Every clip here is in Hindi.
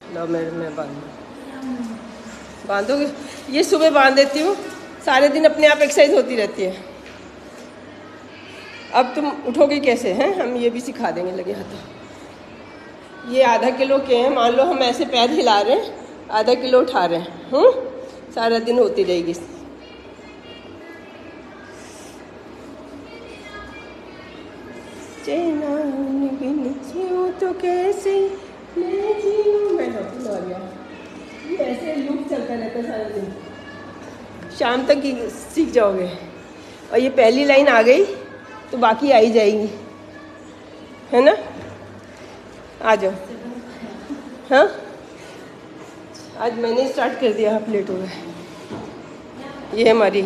लो मैं बांधोगे। ये सुबह बांध देती हूँ, सारे दिन अपने आप एक्सरसाइज होती रहती है। अब तुम उठोगे कैसे हैं, हम ये भी सिखा देंगे लगे हाथों। ये आधा किलो के हैं, मान लो हम ऐसे पैर हिला रहे हैं, आधा किलो उठा रहे हैं, सारा दिन होती रहेगी। तो कैसे मैं जीऊं, मैं ये ऐसे लूप चलता रहता सारा दिन, शाम तक ही सीख जाओगे। और ये पहली लाइन आ गई तो बाकी आ ही जाएगी, है ना। आ जाओ। हाँ, आज मैंने स्टार्ट कर दिया, आप लेट हो गए। ये हमारी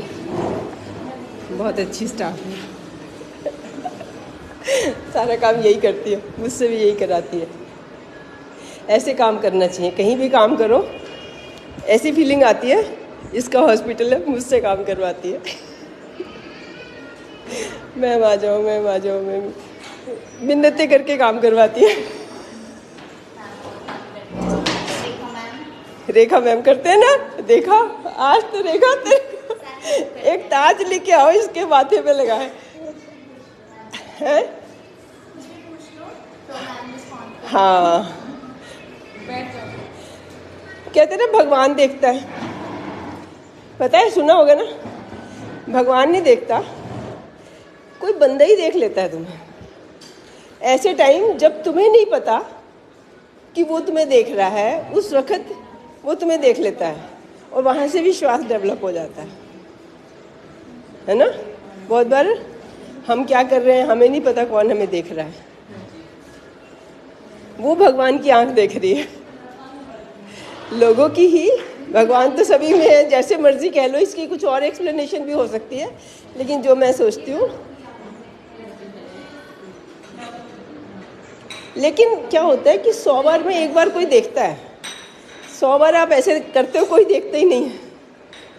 बहुत अच्छी स्टाफ है, सारा काम यही करती है, मुझसे भी यही कराती है। ऐसे काम करना चाहिए, कहीं भी काम करो ऐसी फीलिंग आती है इसका हॉस्पिटल है, मुझसे काम करवाती है। मैम आ जाओ, मैम आ जाओ, मैम मिन्नतें करके काम करवाती है। रेखा मैम करते हैं ना, देखा आज तो रेखा एक ताज लेके आओ इसके माथे पे लगाए हैं। हाँ, कहते ना भगवान देखता है, पता है, सुना होगा ना, भगवान नहीं देखता, कोई बंदा ही देख लेता है तुम्हें। ऐसे टाइम जब तुम्हें नहीं पता कि वो तुम्हें देख रहा है, उस वक्त वो तुम्हें देख लेता है और वहाँ से विश्वास डेवलप हो जाता है ना। बहुत बार हम क्या कर रहे हैं हमें नहीं पता कौन हमें देख रहा है, वो भगवान की आंख देख रही है। लोगों की ही, भगवान तो सभी में है, जैसे मर्जी कह लो, इसकी कुछ और एक्सप्लेनेशन भी हो सकती है, लेकिन जो मैं सोचती हूँ, लेकिन क्या होता है कि 100 बार में एक बार कोई देखता है, 100 बार आप ऐसे करते हो कोई देखता ही नहीं है।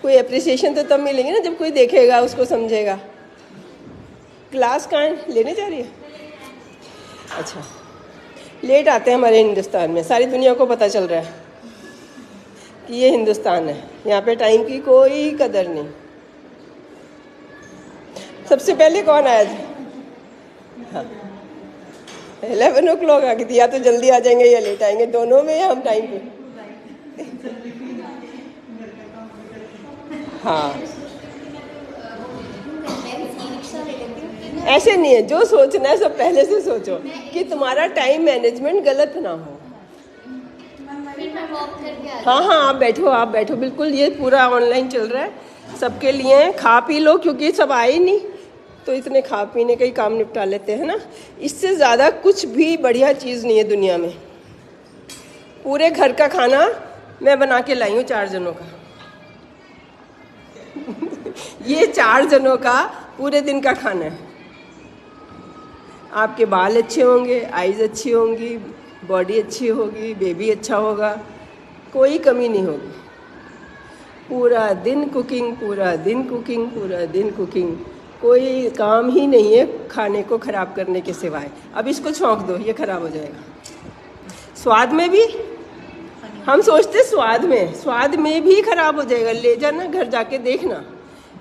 कोई अप्रिसिएशन तो तब मिलेंगे ना जब कोई देखेगा, उसको समझेगा। क्लास कहाँ लेने जा रही है? अच्छा, लेट आते हैं हमारे हिंदुस्तान में, सारी दुनिया को पता चल रहा है कि ये हिंदुस्तान है, यहाँ पे टाइम की कोई कदर नहीं। सबसे पहले कौन आया था? हाँ, 11 o'clock आ गई थी, या तो जल्दी आ जाएंगे या लेट आएंगे, दोनों में हम टाइम पे। हाँ, ऐसे नहीं है, जो सोचना है सब पहले से सोचो कि तुम्हारा टाइम मैनेजमेंट गलत ना हो। हाँ हाँ, आप बैठो, बिल्कुल। ये पूरा ऑनलाइन चल रहा है, सबके लिए। खा पी लो, क्योंकि सब आए ही नहीं, तो इतने खा पीने का ही काम निपटा लेते हैं ना। इससे ज़्यादा कुछ भी बढ़िया चीज़ नहीं है दुनिया में। पूरे घर का खाना मैं बना के लाई हूँ 4 जनों का। ये 4 जनों का पूरे दिन का खाना है। आपके बाल अच्छे होंगे, आईज अच्छी होंगी, बॉडी अच्छी होगी, बेबी अच्छा होगा, कोई कमी नहीं होगी। पूरा दिन कुकिंग, पूरा दिन कुकिंग, पूरा दिन कुकिंग, कोई काम ही नहीं है खाने को ख़राब करने के सिवाय। अब इसको छौंक दो, ये ख़राब हो जाएगा। स्वाद में भी हम सोचते स्वाद में भी ख़राब हो जाएगा। ले जाना, घर जाके देखना,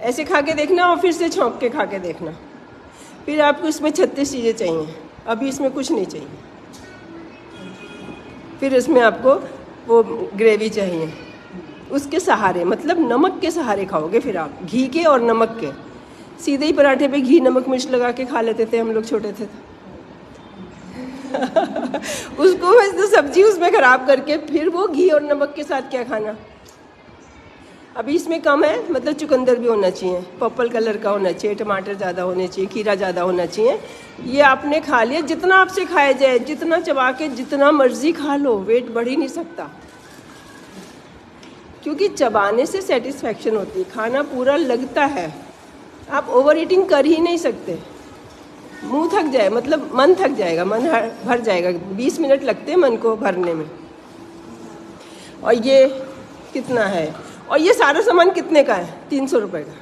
ऐसे खा के देखना और फिर से छौंक के खा के देखना। फिर आपको इसमें 36 चीज़ें चाहिए, अभी इसमें कुछ नहीं चाहिए। फिर इसमें आपको वो ग्रेवी चाहिए, उसके सहारे, मतलब नमक के सहारे खाओगे फिर आप, घी के और नमक के। सीधे ही पराठे पे घी नमक मिर्च लगा के खा लेते थे हम लोग छोटे थे। उसको तो सब्जी उसमें ख़राब करके फिर वो घी और नमक के साथ क्या खाना। अभी इसमें कम है, मतलब चुकंदर भी होना चाहिए, पर्पल कलर का होना चाहिए, टमाटर ज़्यादा होने चाहिए, खीरा ज़्यादा होना चाहिए। ये आपने खा लिया, जितना आपसे खाया जाए, जितना चबा के जितना मर्जी खा लो, वेट बढ़ ही नहीं सकता, क्योंकि चबाने से सेटिस्फैक्शन होती है, खाना पूरा लगता है। आप ओवर ईटिंग कर ही नहीं सकते, मुंह थक जाए, मतलब मन थक जाएगा, मन भर जाएगा। 20 मिनट लगते हैं मन को भरने में। और ये कितना है, और ये सारा सामान कितने का है? 300 रुपये का।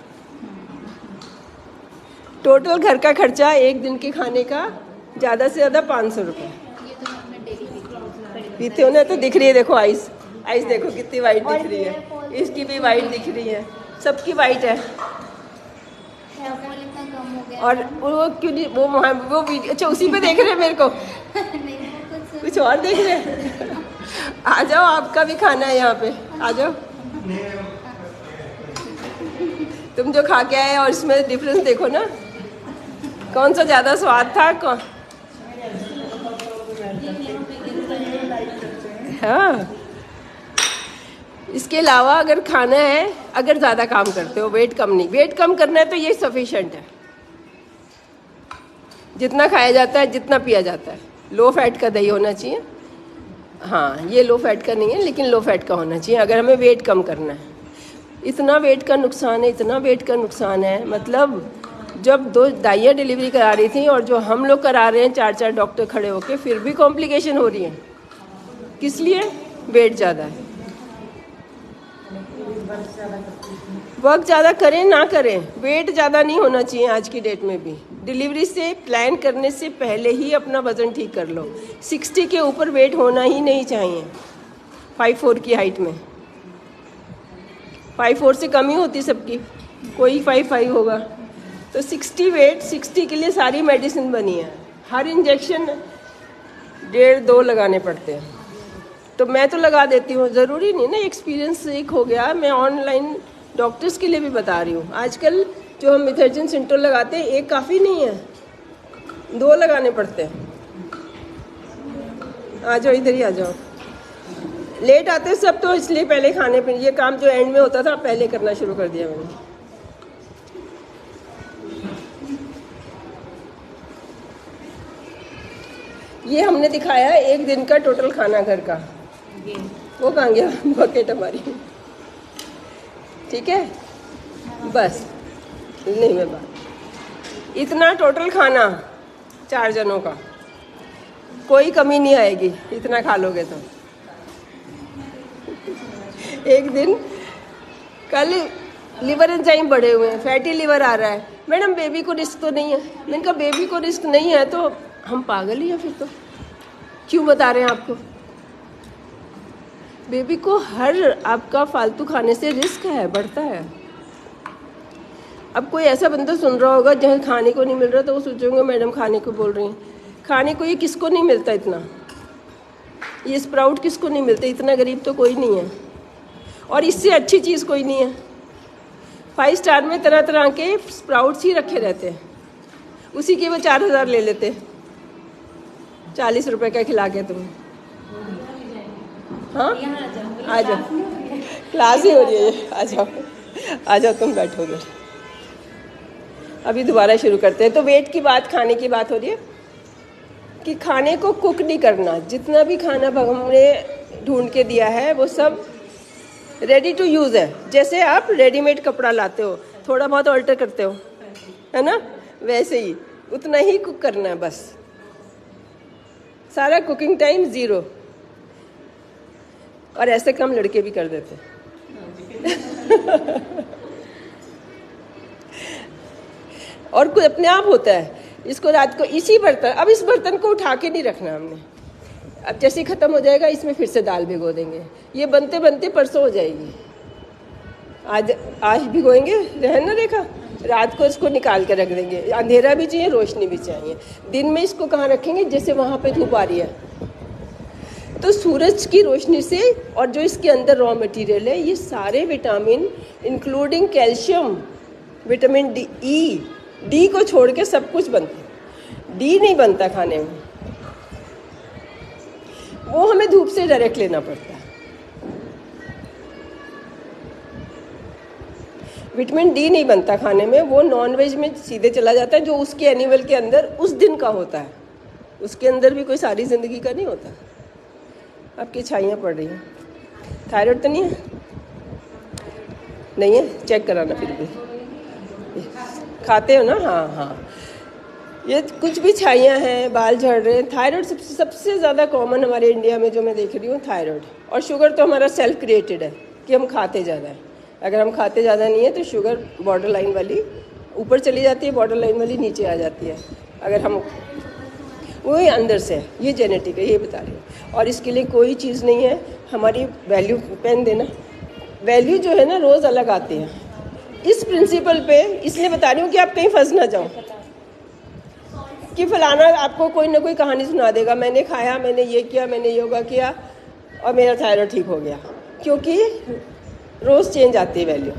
टोटल घर का खर्चा एक दिन के खाने का ज़्यादा से ज़्यादा 500 रुपये। पीते हो ना तो दिख रही है, देखो आइस, आइस देखो कितनी वाइट दिख रही है, इसकी भी वाइट दिख रही है, सबकी वाइट है। और वो क्यों नहीं, वो वीडियो, अच्छा उसी पे देख रहे हैं मेरे को कुछ और देख रहे हैं। आ जाओ, आपका भी खाना है यहाँ पे, आ जाओ। तुम जो खा के आए और इसमें डिफरेंस देखो ना, कौन सा ज़्यादा स्वाद था, कौन। हाँ, इसके अलावा अगर खाना है, अगर ज़्यादा काम करते हो, वेट कम नहीं, वेट कम करना है तो ये सफिशेंट है। जितना खाया जाता है, जितना पिया जाता है, लो फैट का दही होना चाहिए। हाँ, ये लो फैट का नहीं है, लेकिन लो फैट का होना चाहिए अगर हमें वेट कम करना है। इतना वेट का नुकसान है, इतना वेट का नुकसान है, मतलब जब 2 दाइयाँ डिलीवरी करा रही थी और जो हम लोग करा रहे हैं 4-4 डॉक्टर खड़े होके, फिर भी कॉम्प्लिकेशन हो रही है। किस लिए? वेट ज़्यादा है। वर्क ज़्यादा करें ना करें, वेट ज़्यादा नहीं होना चाहिए आज की डेट में भी। डिलीवरी से प्लान करने से पहले ही अपना वज़न ठीक कर लो। 60 के ऊपर वेट होना ही नहीं चाहिए 5'4" की हाइट में। 5'4" से कम ही होती सबकी, कोई 5'5" होगा। तो 60 वेट, 60 के लिए सारी मेडिसिन बनी है, हर इंजेक्शन 1.5-2 लगाने पड़ते हैं। तो मैं तो लगा देती हूँ, ज़रूरी नहीं ना, एक्सपीरियंस एक हो गया। मैं ऑनलाइन डॉक्टर्स के लिए भी बता रही हूँ। आजकल जो हम मिथर्जिन सिंटोल लगाते हैं, एक काफ़ी नहीं है, 2 लगाने पड़ते हैं। आ जाओ, इधर ही आ जाओ। लेट आते सब तो इसलिए पहले खाने पीने, ये काम जो एंड में होता था पहले करना शुरू कर दिया मैंने। ये हमने दिखाया 1 दिन का टोटल खाना घर का। वो कहाँ गया बकेट हमारी? ठीक है, बस नहीं मैं बात, इतना टोटल खाना 4 जनों का, कोई कमी नहीं आएगी इतना खा लोगे तो। एक दिन, कल लिवर एंजाइम बढ़े हुए हैं, फैटी लिवर आ रहा है, मैडम बेबी को रिस्क तो नहीं है। मैंने कहा बेबी को रिस्क नहीं है तो हम पागल ही हैं फिर तो, क्यों बता रहे हैं आपको? बेबी को हर आपका फालतू खाने से रिस्क है, बढ़ता है। अब कोई ऐसा बंदा सुन रहा होगा जहाँ खाने को नहीं मिल रहा तो वो सोचेंगे मैडम खाने को बोल रही हैं। खाने को ये किसको नहीं मिलता इतना, ये स्प्राउट किसको नहीं मिलते, इतना गरीब तो कोई नहीं है, और इससे अच्छी चीज़ कोई नहीं है। 5 स्टार में तरह तरह के स्प्राउट्स ही रखे रहते हैं, उसी के वो 4000 ले लेते, 40 रुपए का खिला के तुम्हें। हाँ, आ जाओ, क्लास ही हो रही है, आ जाओ आ जाओ, तुम बैठो उधर। अभी दोबारा शुरू करते हैं। तो वेट की बात, खाने की बात हो रही है कि खाने को कुक नहीं करना। जितना भी खाना हमने ढूंढ के दिया है वो सब रेडी टू यूज़ है। जैसे आप रेडीमेड कपड़ा लाते हो, थोड़ा बहुत ऑल्टर करते हो, है ना, वैसे ही उतना ही कुक करना है बस। सारा कुकिंग टाइम 0, और ऐसे काम लड़के भी कर देते और कोई अपने आप होता है। इसको रात को इसी बर्तन, अब इस बर्तन को उठा के नहीं रखना हमने, अब जैसे ही ख़त्म हो जाएगा इसमें फिर से दाल भिगो देंगे, ये बनते बनते परसों हो जाएगी। आज भिगोएंगे, रहन ना देखा, रात को इसको निकाल के रख देंगे। अंधेरा भी चाहिए, रोशनी भी चाहिए। दिन में इसको कहाँ रखेंगे, जैसे वहाँ पे धूप आ रही है तो सूरज की रोशनी से, और जो इसके अंदर रॉ मटेरियल है ये सारे vitamin including calcium, vitamin D को छोड़ के सब कुछ बनता है। डी नहीं बनता खाने में, वो हमें धूप से डायरेक्ट लेना पड़ता है। विटामिन डी नहीं बनता खाने में, वो नॉनवेज में सीधे चला जाता है, जो उसके एनिमल के अंदर उस दिन का होता है, उसके अंदर भी कोई सारी ज़िंदगी का नहीं होता। आपकी छाइयाँ पड़ रही हैं, थायराइड तो नहीं है? नहीं है, चेक कराना फिर भी। खाते हो ना? हाँ हाँ, ये कुछ भी छाइयाँ हैं, बाल झड़ रहे हैं, थायराइड सबसे ज़्यादा कॉमन हमारे इंडिया में जो मैं देख रही हूँ, थायराइड। और शुगर तो हमारा सेल्फ क्रिएटेड है कि हम खाते ज़्यादा है। अगर हम खाते ज़्यादा नहीं है तो शुगर बॉर्डर लाइन वाली ऊपर चली जाती है, बॉर्डर लाइन वाली नीचे आ जाती है। अगर हम, वही अंदर से है, ये जेनेटिक है, ये बता रही हूँ। और इसके लिए कोई चीज़ नहीं है। हमारी वैल्यू, पेन देना, वैल्यू जो है ना रोज़ अलग आती है। इस प्रिंसिपल पे इसलिए बता रही हूँ कि आप कहीं फंस ना जाओ कि फलाना आपको कोई ना कोई कहानी सुना देगा, मैंने खाया, मैंने ये किया, मैंने योगा किया और मेरा थायराइड ठीक हो गया, क्योंकि रोज़ चेंज आती है वैल्यू।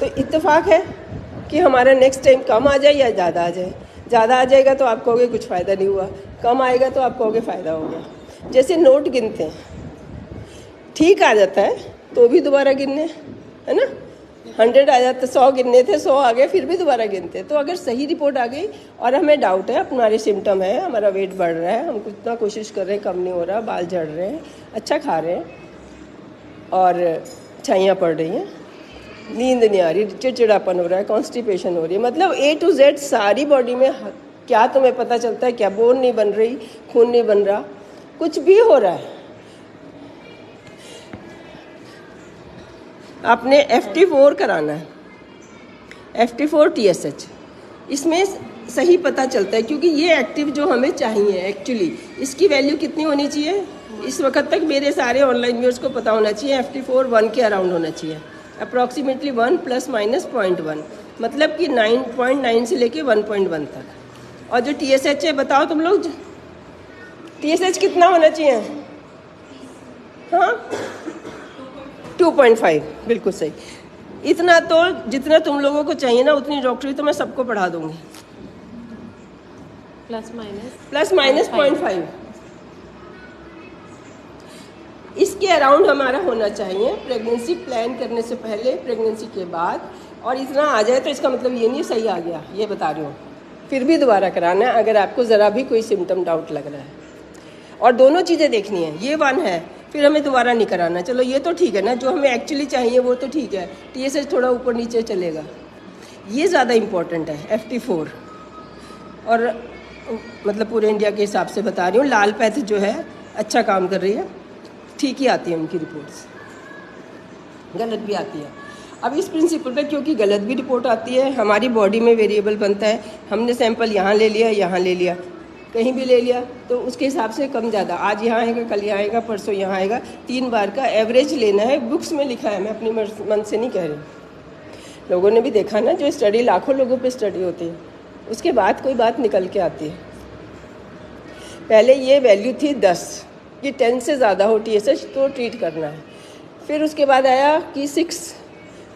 तो इत्तेफाक है कि हमारा नेक्स्ट टाइम कम आ जाए या ज़्यादा आ जाए। ज़्यादा आ जाएगा तो आप कहोगे कुछ फ़ायदा नहीं हुआ, कम आएगा तो आप कहोगे फ़ायदा हो गया। जैसे नोट गिनते हैं, ठीक आ जाता है तो भी दोबारा गिनने, है ना। 100 आ जाते, 100 गिनने थे, 100 आ गए, फिर भी दोबारा गिनते हैं। तो अगर सही रिपोर्ट आ गई और हमें डाउट है, हमारे सिम्टम है, हमारा वेट बढ़ रहा है, हम कितना कोशिश कर रहे हैं, कम नहीं हो रहा, बाल झड़ रहे हैं, अच्छा खा रहे हैं और छाइयाँ पड़ रही हैं, नींद नहीं आ रही, चिड़चिड़ापन हो रहा है, कॉन्स्टिपेशन हो रही है, मतलब A to Z सारी बॉडी में क्या तुम्हें पता चलता है? क्या बोन नहीं बन रही, खून नहीं बन रहा, कुछ भी हो रहा है। आपने FT4 कराना है, FT4 TSH, इसमें सही पता चलता है, क्योंकि ये एक्टिव जो हमें चाहिए एक्चुअली, इसकी वैल्यू कितनी होनी चाहिए? इस वक्त तक मेरे सारे ऑनलाइन व्यूअर्स को पता होना चाहिए, FT4 1 के अराउंड होना चाहिए, अप्रॉक्सीमेटली 1 ± 0.1, मतलब कि 9.9 से लेके 1.1 तक। और जो TSH है, बताओ तुम लोग, TSH कितना होना चाहिए? हाँ, 2.5, बिल्कुल सही। इतना तो जितना तुम लोगों को चाहिए ना, उतनी डॉक्टरी तो मैं सबको पढ़ा दूंगी, प्लस माइनस 0.5 इसके अराउंड हमारा होना चाहिए प्रेगनेंसी प्लान करने से पहले, प्रेगनेंसी के बाद। और इतना आ जाए तो इसका मतलब ये नहीं सही आ गया, ये बता रही हूँ, फिर भी दोबारा कराना है अगर आपको ज़रा भी कोई सिम्टम डाउट लग रहा है। और दोनों चीज़ें देखनी है, ये 1 है, फिर हमें दोबारा नहीं कराना। चलो ये तो ठीक है ना, जो हमें एक्चुअली चाहिए वो तो ठीक है, TSH थोड़ा ऊपर नीचे चलेगा, ये ज़्यादा इम्पॉर्टेंट है FT4। और मतलब पूरे इंडिया के हिसाब से बता रही हूँ, लाल पैथ जो है अच्छा काम कर रही है, ठीक ही आती है उनकी रिपोर्ट्स, गलत भी आती है। अब इस प्रिंसिपल पे, क्योंकि गलत भी रिपोर्ट आती है, हमारी बॉडी में वेरिएबल बनता है, हमने सैंपल यहाँ ले लिया, यहाँ ले लिया, कहीं भी ले लिया, तो उसके हिसाब से कम ज़्यादा, आज यहाँ आएगा, कल यहाँ आएगा, परसों यहाँ आएगा, 3 बार का एवरेज लेना है। बुक्स में लिखा है, मैं अपनी मन से नहीं कह रही, लोगों ने भी देखा ना, जो स्टडी लाखों लोगों पे स्टडी होती है, उसके बाद कोई बात निकल के आती है। पहले ये वैल्यू थी 10, कि 10 से ज़्यादा हो TSH तो ट्रीट करना है। फिर उसके बाद आया कि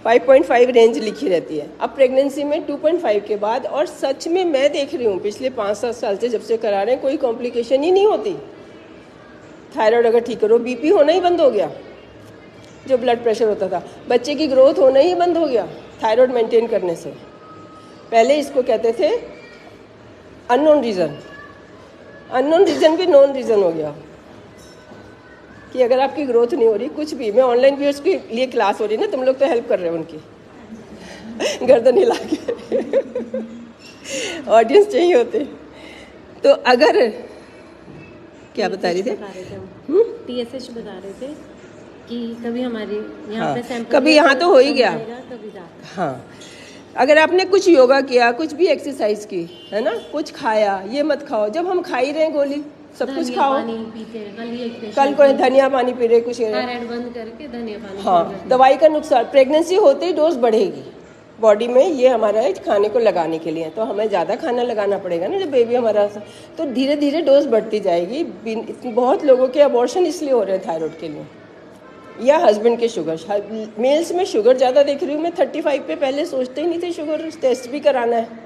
5.5 रेंज लिखी रहती है। अब प्रेगनेंसी में 2.5 के बाद, और सच में मैं देख रही हूँ पिछले 5-7 साल से जब से करा रहे हैं, कोई कॉम्प्लिकेशन ही नहीं होती। थायराइड अगर ठीक करो, BP होना ही बंद हो गया, जो ब्लड प्रेशर होता था, बच्चे की ग्रोथ होना ही बंद हो गया थायराइड मेंटेन करने से। पहले इसको कहते थे अननोन रीज़न, अननोन रीज़न भी नोन रीज़न हो गया, कि अगर आपकी ग्रोथ नहीं हो रही, कुछ भी, मैं ऑनलाइन व्यूअर्स के लिए क्लास हो रही ना, तुम लोग तो हेल्प कर रहे हो उनकी गर्दन हिला के ऑडियंस चाहिए होते। तो अगर क्या बता रही थे? TSH बता रहे थे कि कभी हमारे यहाँ पे सैंपल, कभी यहाँ तो हो ही गया, हाँ। अगर आपने कुछ योगा किया, कुछ भी एक्सरसाइज की, है ना, कुछ खाया, ये मत खाओ, जब हम खा ही रहे हैं गोली, सब कुछ खाओ, कल कोई धनिया पानी पी रहे, कुछ बंद करके धनिया पानी, हाँ, दवाई का नुकसान, प्रेगनेंसी होते ही डोज बढ़ेगी बॉडी में, ये हमारा है खाने को लगाने के लिए, तो हमें ज़्यादा खाना लगाना पड़ेगा ना जब बेबी हमारा, तो धीरे धीरे डोज बढ़ती जाएगी। बहुत लोगों के अबॉर्शन इसलिए हो रहे हैं थायराइड के लिए, या हस्बैंड के शुगर। मेल्स में शुगर ज़्यादा देख रही हूँ मैं, 35 पे, पहले सोचते ही नहीं थे शुगर टेस्ट भी कराना है।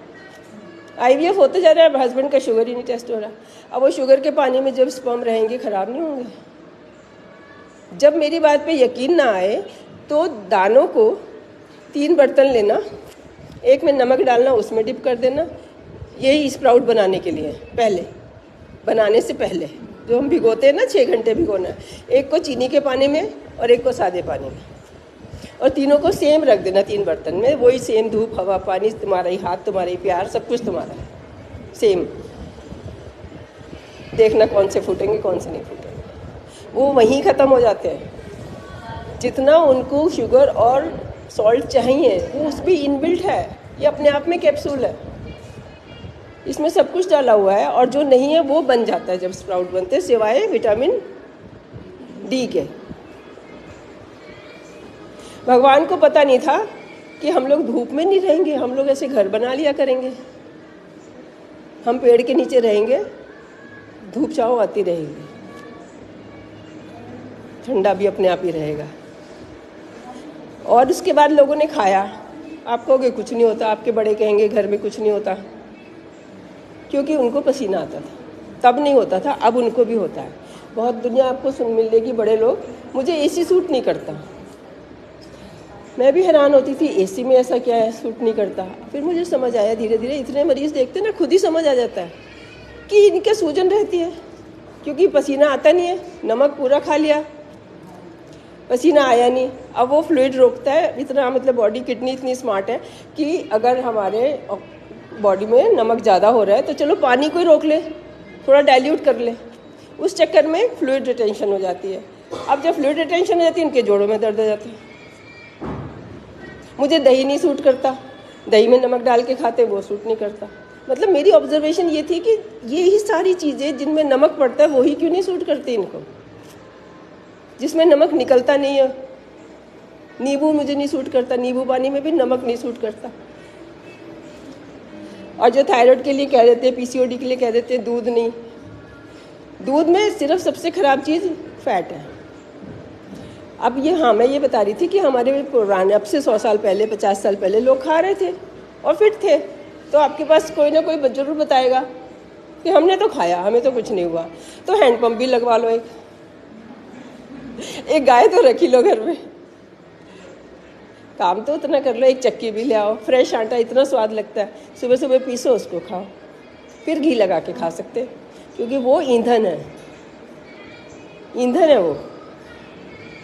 IVF होते जा रहा है, अब हस्बैंड का शुगर ही नहीं टेस्ट हो रहा। अब वो शुगर के पानी में जब स्पर्म रहेंगे, ख़राब नहीं होंगे? जब मेरी बात पे यकीन ना आए तो दानों को 3 बर्तन लेना, एक में नमक डालना, उसमें डिप कर देना, यही स्प्राउट बनाने के लिए, पहले बनाने से पहले जो हम भिगोते हैं ना, 6 घंटे भिगोना, एक को चीनी के पानी में और एक को सादे पानी में, और तीनों को सेम रख देना 3 बर्तन में, वही सेम, धूप हवा पानी, तुम्हारा ही हाथ, तुम्हारा ही प्यार, सब कुछ तुम्हारा सेम। देखना कौन से फूटेंगे कौन से नहीं फूटेंगे, वो वहीं ख़त्म हो जाते हैं। जितना उनको शुगर और सॉल्ट चाहिए वो उस भी इनबिल्ट है, ये अपने आप में कैप्सूल है, इसमें सब कुछ डाला हुआ है, और जो नहीं है वो बन जाता है जब स्प्राउट बनते हैं, सिवाय विटामिन डी के। भगवान को पता नहीं था कि हम लोग धूप में नहीं रहेंगे, हम लोग ऐसे घर बना लिया करेंगे, हम पेड़ के नीचे रहेंगे, धूप छाँव आती रहेगी, ठंडा भी अपने आप ही रहेगा। और उसके बाद लोगों ने खाया। आप कहोगे कुछ नहीं होता, आपके बड़े कहेंगे घर में कुछ नहीं होता, क्योंकि उनको पसीना आता था, तब नहीं होता था, अब उनको भी होता है। बहुत दुनिया आपको सुन मिलेगी बड़े लोग, मुझे एसी सूट नहीं करता। मैं भी हैरान होती थी, एसी में ऐसा क्या है सूट नहीं करता। फिर मुझे समझ आया धीरे धीरे, इतने मरीज देखते ना, खुद ही समझ आ जाता है कि इनके सूजन रहती है, क्योंकि पसीना आता नहीं है, नमक पूरा खा लिया, पसीना आया नहीं। अब वो फ्लूइड रोकता है इतना, मतलब बॉडी किडनी इतनी स्मार्ट है कि अगर हमारे बॉडी में नमक ज़्यादा हो रहा है तो चलो पानी को ही रोक ले, थोड़ा डाइल्यूट कर ले। उस चक्कर में फ्लूइड रिटेंशन हो जाती है। अब जब फ्लूइड रिटेंशन हो जाती है, इनके जोड़ों में दर्द हो जाता है। मुझे दही नहीं सूट करता, दही में नमक डाल के खाते, वो सूट नहीं करता। मतलब मेरी ऑब्जर्वेशन ये थी कि ये ही सारी चीज़ें जिनमें नमक पड़ता है वही क्यों नहीं सूट करती इनको, जिसमें नमक निकलता नहीं है। नींबू मुझे नहीं सूट करता, नींबू पानी में भी नमक नहीं सूट करता। और जो थायराइड के लिए कह देते हैं, पीसीओडी के लिए कह देते हैं दूध नहीं, दूध में सिर्फ सबसे ख़राब चीज़ फैट है। अब ये, हाँ मैं ये बता रही थी कि हमारे पुराने, अब से 100 साल पहले, 50 साल पहले लोग खा रहे थे और फिट थे। तो आपके पास कोई ना कोई जरूर बताएगा कि हमने तो खाया, हमें तो कुछ नहीं हुआ। तो हैंडपम्प भी लगवा लो, एक गाय तो रखी लो घर में, काम तो उतना कर लो, एक चक्की भी ले आओ, फ्रेश आटा इतना स्वाद लगता है, सुबह सुबह पीसो उसको खाओ, फिर घी लगा के खा सकते, क्योंकि वो ईंधन है, ईंधन है वो।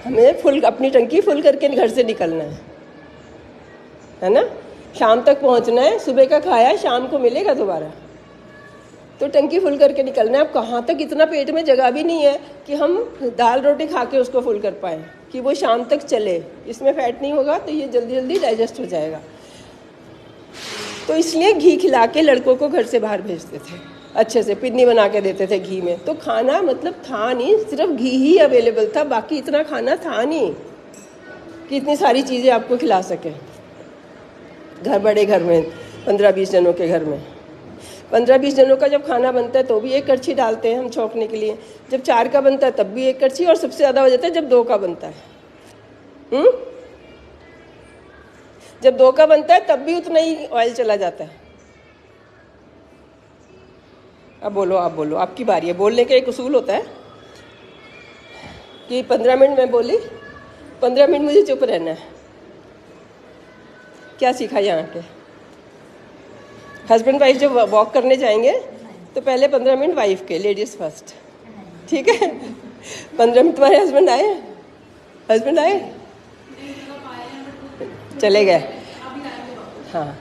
हमें फुल, अपनी टंकी फुल करके घर से निकलना है ना, शाम तक पहुंचना है। सुबह का खाया शाम को मिलेगा दोबारा, तो टंकी फुल करके निकलना है। अब कहाँ तक, इतना पेट में जगह भी नहीं है कि हम दाल रोटी खा के उसको फुल कर पाएँ कि वो शाम तक चले। इसमें फैट नहीं होगा तो ये जल्दी जल्दी डाइजेस्ट हो जाएगा। तो इसलिए घी खिला के लड़कों को घर से बाहर भेजते थे, अच्छे से पिन्नी बना के देते थे घी में। तो खाना मतलब था नहीं, सिर्फ घी ही अवेलेबल था, बाकी इतना खाना था नहीं कि इतनी सारी चीज़ें आपको खिला सके। घर, बड़े घर में 15-20 जनों के घर में 15-20 जनों का जब खाना बनता है तो भी एक कड़छी डालते हैं हम छौंकने के लिए। जब 4 का बनता है तब भी एक कड़छी, और सबसे ज़्यादा हो जाता है जब 2 का बनता है। जब 2 का बनता है तब भी उतना ही ऑयल चला जाता है। अब बोलो, आप बोलो, आपकी बारी है। बोलने का एक उसूल होता है कि 15 मिनट मैं बोली, 15 मिनट मुझे चुप रहना है। क्या सीखा यहाँ के? हस्बैंड वाइफ जब वॉक करने जाएंगे तो पहले 15 मिनट वाइफ के, लेडीज फर्स्ट, ठीक है? 15 मिनट तुम्हारे हस्बैंड आए? हस्बैंड आए, चले गए? हाँ,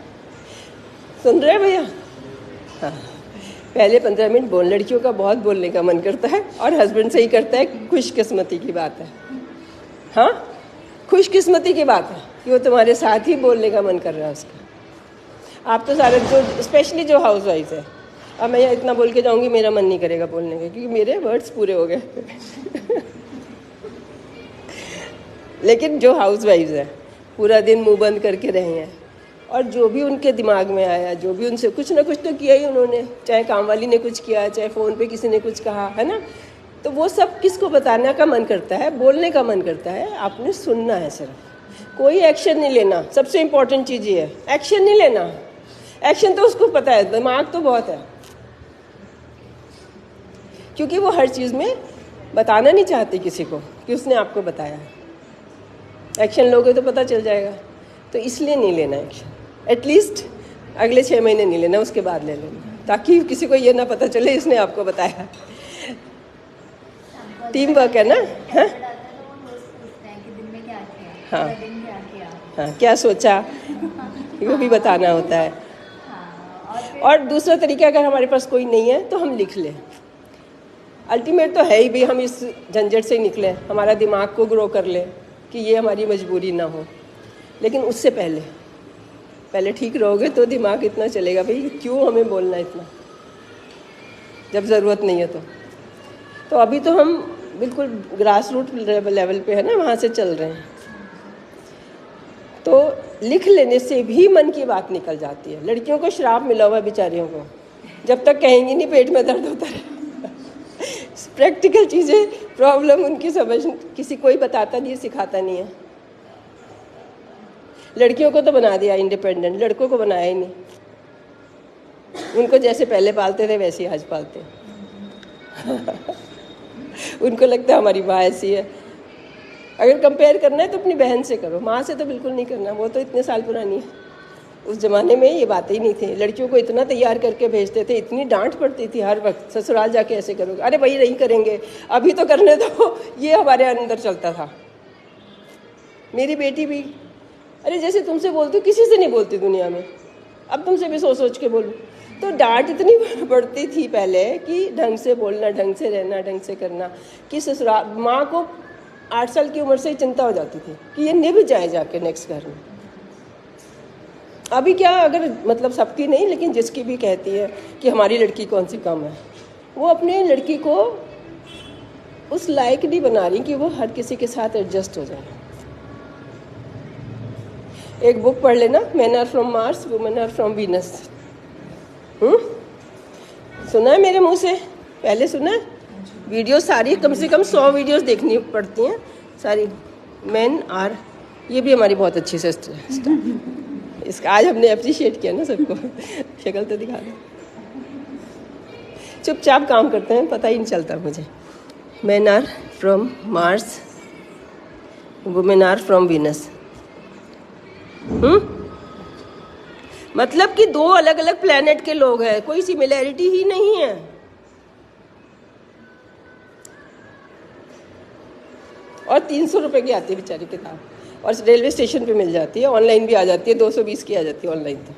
सुन रहे हैं भैया? हाँ, पहले 15 मिनट बोल, लड़कियों का बहुत बोलने का मन करता है और हस्बैंड से ही करता है। खुशकिस्मती की बात है, हाँ, खुशकिस्मती की बात है कि वो तुम्हारे साथ ही बोलने का मन कर रहा है उसका। आप तो सारे, जो स्पेशली जो हाउस वाइफ है, अब मैं यहाँ इतना बोल के जाऊँगी, मेरा मन नहीं करेगा बोलने का, क्योंकि मेरे वर्ड्स पूरे हो गए। लेकिन जो हाउस वाइफ है, पूरा दिन मुंह बंद करके रहे हैं, और जो भी उनके दिमाग में आया, जो भी उनसे कुछ ना कुछ तो किया ही उन्होंने, चाहे काम वाली ने कुछ किया, चाहे फ़ोन पे किसी ने कुछ कहा, है ना, तो वो सब किसको बताने का मन करता है? बोलने का मन करता है। आपने सुनना है, सिर्फ कोई एक्शन नहीं लेना। सबसे इम्पोर्टेंट चीज़ ये है, एक्शन नहीं लेना। एक्शन तो उसको पता है, दिमाग तो बहुत है, क्योंकि वो हर चीज़ में बताना नहीं चाहती किसी को कि उसने आपको बताया है। एक्शन लोगे तो पता चल जाएगा, तो इसलिए नहीं लेना एक्शन। एटलीस्ट अगले 6 महीने नहीं लेना, उसके बाद ले लेना, ताकि किसी को ये ना पता चले इसने आपको बताया। टीम वर्क है ना? हाँ हाँ हाँ, क्या सोचा वो भी बताना होता है। और दूसरा तरीका, अगर हमारे पास कोई नहीं है तो हम लिख लें। अल्टीमेट तो है ही भी, हम इस झंझट से निकलें, हमारा दिमाग को ग्रो कर लें कि ये हमारी मजबूरी ना हो। लेकिन उससे पहले ठीक रहोगे तो दिमाग इतना चलेगा, भाई क्यों हमें बोलना इतना, जब ज़रूरत नहीं है। तो अभी तो हम बिल्कुल ग्रास रूट लेवल पे है ना, वहाँ से चल रहे हैं। तो लिख लेने से भी मन की बात निकल जाती है। लड़कियों को श्राप मिला हुआ है बेचारियों को, जब तक कहेंगी नहीं पेट में दर्द होता है। प्रैक्टिकल चीज़ें, प्रॉब्लम उनकी समझ किसी कोई बताता नहीं है, सिखाता नहीं है। लड़कियों को तो बना दिया इंडिपेंडेंट, लड़कों को बनाया ही नहीं। उनको जैसे पहले पालते थे वैसे ही आज पालते हैं। उनको लगता है हमारी माँ ऐसी है। अगर कंपेयर करना है तो अपनी बहन से करो, माँ से तो बिल्कुल नहीं करना, वो तो इतने साल पुरानी है। उस ज़माने में ये बातें ही नहीं थी। लड़कियों को इतना तैयार करके भेजते थे, इतनी डांट पड़ती थी हर वक्त, ससुराल जाके ऐसे करोगे, अरे भाई नहीं करेंगे, अभी तो करने दो। ये हमारे अंदर चलता था। मेरी बेटी भी, अरे जैसे तुमसे बोलती हूँ किसी से नहीं बोलती दुनिया में, अब तुमसे भी सोच सोच के बोलूँ। तो डांट इतनी पड़ती थी पहले कि ढंग से बोलना, ढंग से रहना, ढंग से करना, कि ससुराल माँ को 8 साल की उम्र से ही चिंता हो जाती थी कि ये निभ जाए जाके नेक्स्ट घर में। अभी क्या, अगर मतलब सबकी नहीं लेकिन जिसकी भी कहती है कि हमारी लड़की कौन सी कम है, वो अपने लड़की को उस लायक नहीं बना रही कि वो हर किसी के साथ एडजस्ट हो जाए। एक बुक पढ़ लेना, men are from Mars, women are from Venus. सुना है मेरे मुंह से, पहले सुना है। वीडियो सारी कम से कम 100 वीडियोस देखनी पड़ती हैं सारी। मेन आर, ये भी हमारी बहुत अच्छी सिस्टर है। इसका आज हमने अप्रिशिएट किया ना सबको। शक्ल तो दिखा दो। चुपचाप काम करते हैं, पता ही नहीं चलता मुझे। Men are from Mars, women are from Venus. मतलब कि 2 अलग अलग प्लेनेट के लोग हैं, कोई सिमिलैरिटी ही नहीं है। और 300 रुपए की आती है बेचारी किताब, और रेलवे स्टेशन पे मिल जाती है, ऑनलाइन भी आ जाती है, 220 की आ जाती है ऑनलाइन। तो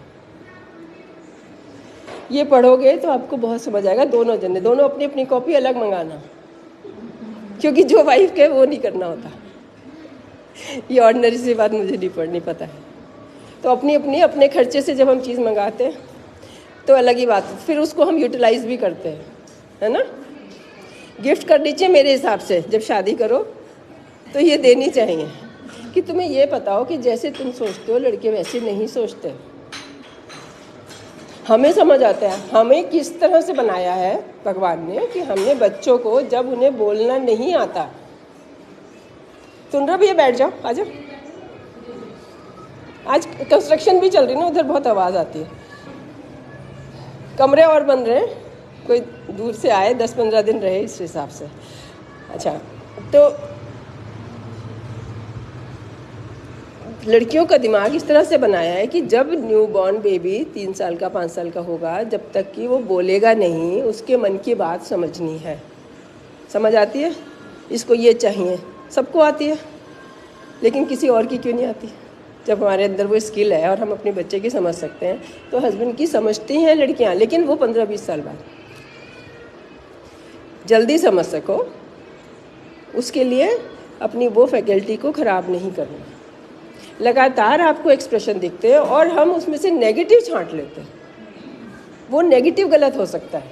ये पढ़ोगे तो आपको बहुत समझ आएगा। दोनों जने, दोनों अपनी अपनी कॉपी अलग मंगाना, क्योंकि जो वाइफ के वो नहीं करना होता। ये ऑर्डिनरी सी बात मुझे नहीं पढ़नी पता है। तो अपनी अपनी अपने खर्चे से जब हम चीज़ मंगाते हैं तो अलग ही बात, फिर उसको हम यूटिलाइज भी करते हैं, है ना। गिफ्ट करनी चाहिए मेरे हिसाब से, जब शादी करो तो ये देनी चाहिए कि तुम्हें ये पता हो कि जैसे तुम सोचते हो लड़के वैसे नहीं सोचते। हमें समझ आता है हमें किस तरह से बनाया है भगवान ने, कि हमने बच्चों को जब उन्हें बोलना नहीं आता, सुन रहा भैया बैठ जाओ, आ जाओ। आज कंस्ट्रक्शन भी चल रही है ना, उधर बहुत आवाज़ आती है। कमरे और बन रहे हैं, कोई दूर से आए, 10-15 दिन रहे इस हिसाब से। अच्छा, तो लड़कियों का दिमाग इस तरह से बनाया है कि जब न्यू बॉर्न बेबी 3 साल का 5 साल का होगा, जब तक कि वो बोलेगा नहीं, उसके मन की बात समझनी है। समझ आती है, इसको ये चाहिए, सबको आती है, लेकिन किसी और की क्यों नहीं आती। जब हमारे अंदर वो स्किल है और हम अपने बच्चे की समझ सकते हैं, तो हस्बैंड की समझती हैं लड़कियां, लेकिन वो 15-20 साल बाद। जल्दी समझ सको उसके लिए अपनी वो फैकल्टी को ख़राब नहीं करना। लगातार आपको एक्सप्रेशन दिखते हैं और हम उसमें से नेगेटिव छांट लेते हैं। वो नेगेटिव गलत हो सकता है,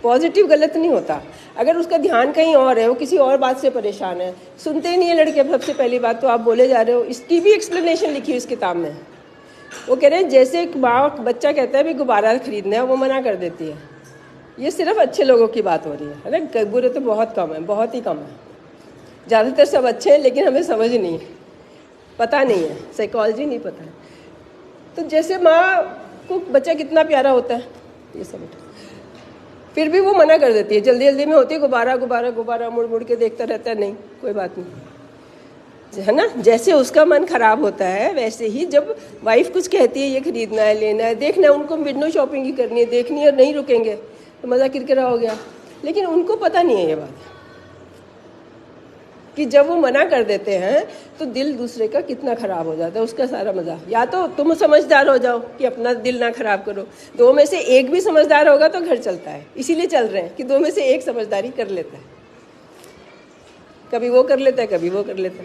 पॉजिटिव गलत नहीं होता। अगर उसका ध्यान कहीं और है, वो किसी और बात से परेशान है, सुनते ही नहीं है लड़के। सबसे पहली बात तो आप बोले जा रहे हो, इसकी भी एक्सप्लेनेशन लिखी हुई इस किताब में। वो कह रहे हैं जैसे एक माँ बच्चा कहता है भी गुब्बारा खरीदना है, वो मना कर देती है। ये सिर्फ अच्छे लोगों की बात हो रही है ना, बुरे तो बहुत कम है, बहुत ही कम है। ज़्यादातर सब अच्छे हैं, लेकिन हमें समझ नहीं है, पता नहीं है, साइकोलॉजी नहीं पता है। तो जैसे माँ को बच्चा कितना प्यारा होता है, ये सब फिर भी वो मना कर देती है, जल्दी जल्दी में होती है, गुब्बारा गुब्बारा गुब्बारा, मुड़ मुड़ के देखता रहता है, नहीं कोई बात नहीं, है ना। जैसे उसका मन खराब होता है, वैसे ही जब वाइफ कुछ कहती है ये खरीदना है, लेना है, देखना है, उनको विंडो शॉपिंग ही करनी है, देखनी है और नहीं रुकेंगे तो मज़ा किरकिरा हो गया। लेकिन उनको पता नहीं है ये बात कि जब वो मना कर देते हैं तो दिल दूसरे का कितना ख़राब हो जाता है, उसका सारा मज़ा। या तो तुम समझदार हो जाओ कि अपना दिल ना ख़राब करो, 2 में से एक भी समझदार होगा तो घर चलता है। इसीलिए चल रहे हैं कि 2 में से एक समझदारी कर लेता है, कभी वो कर लेता है, कभी वो कर लेता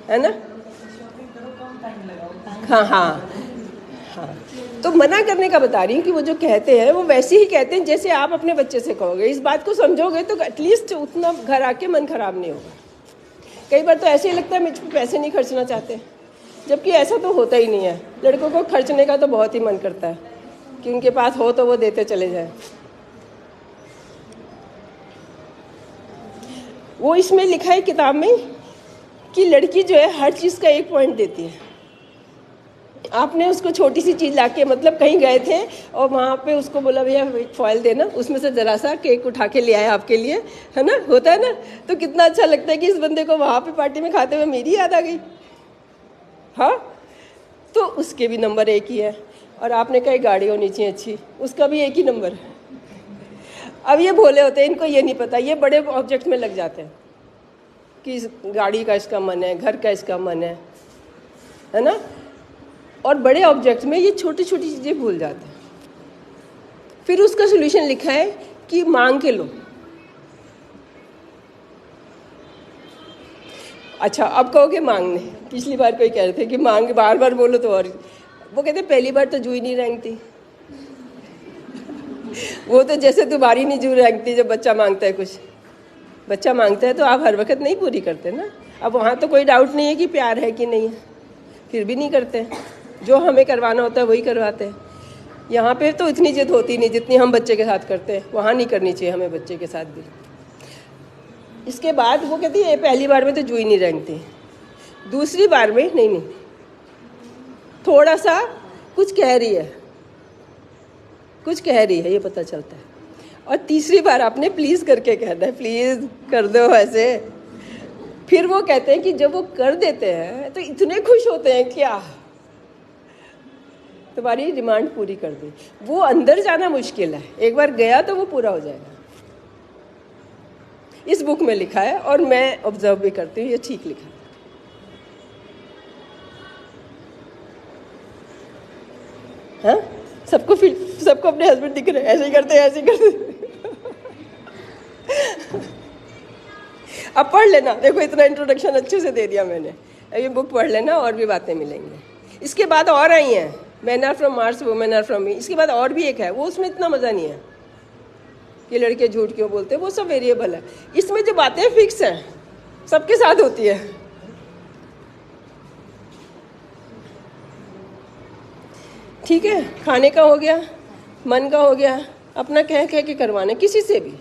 है ना। हाँ हाँ हाँ, तो मना करने का बता रही हूँ कि वो जो कहते हैं वो वैसे ही कहते हैं जैसे आप अपने बच्चे से कहोगे। इस बात को समझोगे तो एटलीस्ट उतना घर आके मन खराब नहीं होगा। कई बार तो ऐसे ही लगता है मुझ पर पैसे नहीं खर्चना चाहते, जबकि ऐसा तो होता ही नहीं है। लड़कों को खर्चने का तो बहुत ही मन करता है कि उनके पास हो तो वो देते चले जाए। वो इसमें लिखा है किताब में कि लड़की जो है हर चीज़ का 1 पॉइंट देती है। आपने उसको छोटी सी चीज़ लाके, मतलब कहीं गए थे और वहाँ पे उसको बोला भैया फॉइल देना, उसमें से ज़रा सा केक उठा के ले आया आपके लिए, है ना, होता है ना, तो कितना अच्छा लगता है कि इस बंदे को वहाँ पे पार्टी में खाते हुए मेरी याद आ गई। हाँ, तो उसके भी नंबर 1 ही है। और आपने कही गाड़ी होनी चाहिए अच्छी, उसका भी 1 ही नंबर है। अब ये भोले होते हैं, इनको ये नहीं पता, ये बड़े ऑब्जेक्ट में लग जाते हैं कि इस गाड़ी का इसका मन है, घर का इसका मन है ना, और बड़े ऑब्जेक्ट्स में ये छोटी छोटी चीज़ें भूल जाते हैं। फिर उसका सोल्यूशन लिखा है कि मांग के लो। अच्छा, अब कहोगे मांगने, पिछली बार कोई कह रहे थे कि मांग बार बार बोलो तो, और वो कहते पहली बार तो जू ही नहीं रेंगती। वो तो जैसे तुम्हारी नहीं जू रेंगती जब बच्चा मांगता है कुछ। बच्चा मांगता है तो आप हर वक्त नहीं पूरी करते ना। अब वहाँ तो कोई डाउट नहीं है कि प्यार है कि नहीं है, फिर भी नहीं करते। जो हमें करवाना होता है वही करवाते हैं। यहाँ पे तो इतनी जिद होती नहीं जितनी हम बच्चे के साथ करते हैं, वहाँ नहीं करनी चाहिए हमें बच्चे के साथ भी। इसके बाद वो कहती है पहली बार में तो जू ही नहीं रेंगती, दूसरी बार में नहीं, थोड़ा सा कुछ कह रही है, कुछ कह रही है ये पता चलता है, और तीसरी बार आपने प्लीज़ करके कहना है, प्लीज़ कर दो ऐसे। फिर वो कहते हैं कि जब वो कर देते हैं तो इतने खुश होते हैं, क्या तुम्हारी डिमांड पूरी कर दी। वो अंदर जाना मुश्किल है, एक बार गया तो वो पूरा हो जाएगा। इस बुक में लिखा है और मैं ऑब्जर्व भी करती हूँ, ये ठीक लिखा है। हाँ, सबको अपने हस्बैंड दिख रहे हैं, ऐसे ही करते हैं, ऐसे ही करते। अब पढ़ लेना, देखो इतना इंट्रोडक्शन अच्छे से दे दिया मैंने। अब ये बुक पढ़ लेना और भी बातें मिलेंगी। इसके बाद और आई हैं, man are from Mars, women are from me. इसके बाद और भी एक है, वो उसमें इतना मज़ा नहीं है कि लड़के झूठ क्यों बोलते हैं, वो सब वेरिएबल है। इसमें जो बातें फिक्स हैं, सबके साथ होती है। ठीक है, खाने का हो गया, मन का हो गया, अपना कह कह के करवाना है, किसी से भी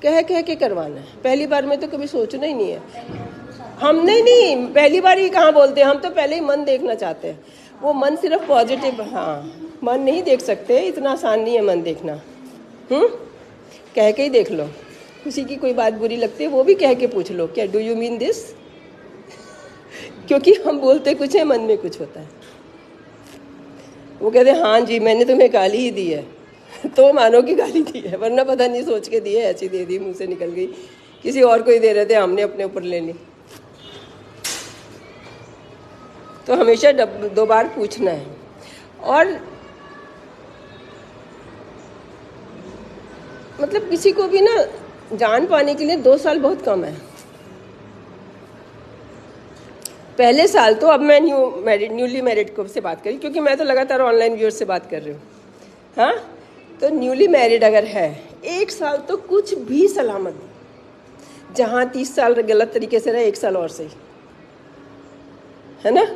कह कह के करवाना है। पहली बार में तो कभी सोचना ही नहीं है। हम नहीं, पहली बार ही कहाँ बोलते हैं, हम तो पहले ही मन देखना चाहते हैं। वो मन सिर्फ पॉजिटिव, हाँ, मन नहीं देख सकते, इतना आसान नहीं है मन देखना। कह के ही देख लो। किसी की कोई बात बुरी लगती है वो भी कह के पूछ लो, क्या डू यू मीन दिस, क्योंकि हम बोलते कुछ है, मन में कुछ होता है। वो कहते हैं हाँ जी मैंने तुम्हें गाली ही दी है, तो मानो कि गाली दी है, वरना पता नहीं सोच के दी है, ऐसी दे दी, मुंह से निकल गई, किसी और को ही दे रहे थे, हमने अपने ऊपर ले ली। तो हमेशा 2 बार पूछना है। और मतलब किसी को भी ना जान पाने के लिए 2 साल बहुत कम है। पहले साल तो, अब मैं न्यूली मैरिड को से बात करी क्योंकि मैं तो लगातार ऑनलाइन व्यूअर्स से बात कर रही हूँ। हाँ, तो न्यूली मैरिड अगर है 1 साल तो कुछ भी सलामत, जहाँ 30 साल गलत तरीके से रहे 1 साल और सही, है ना।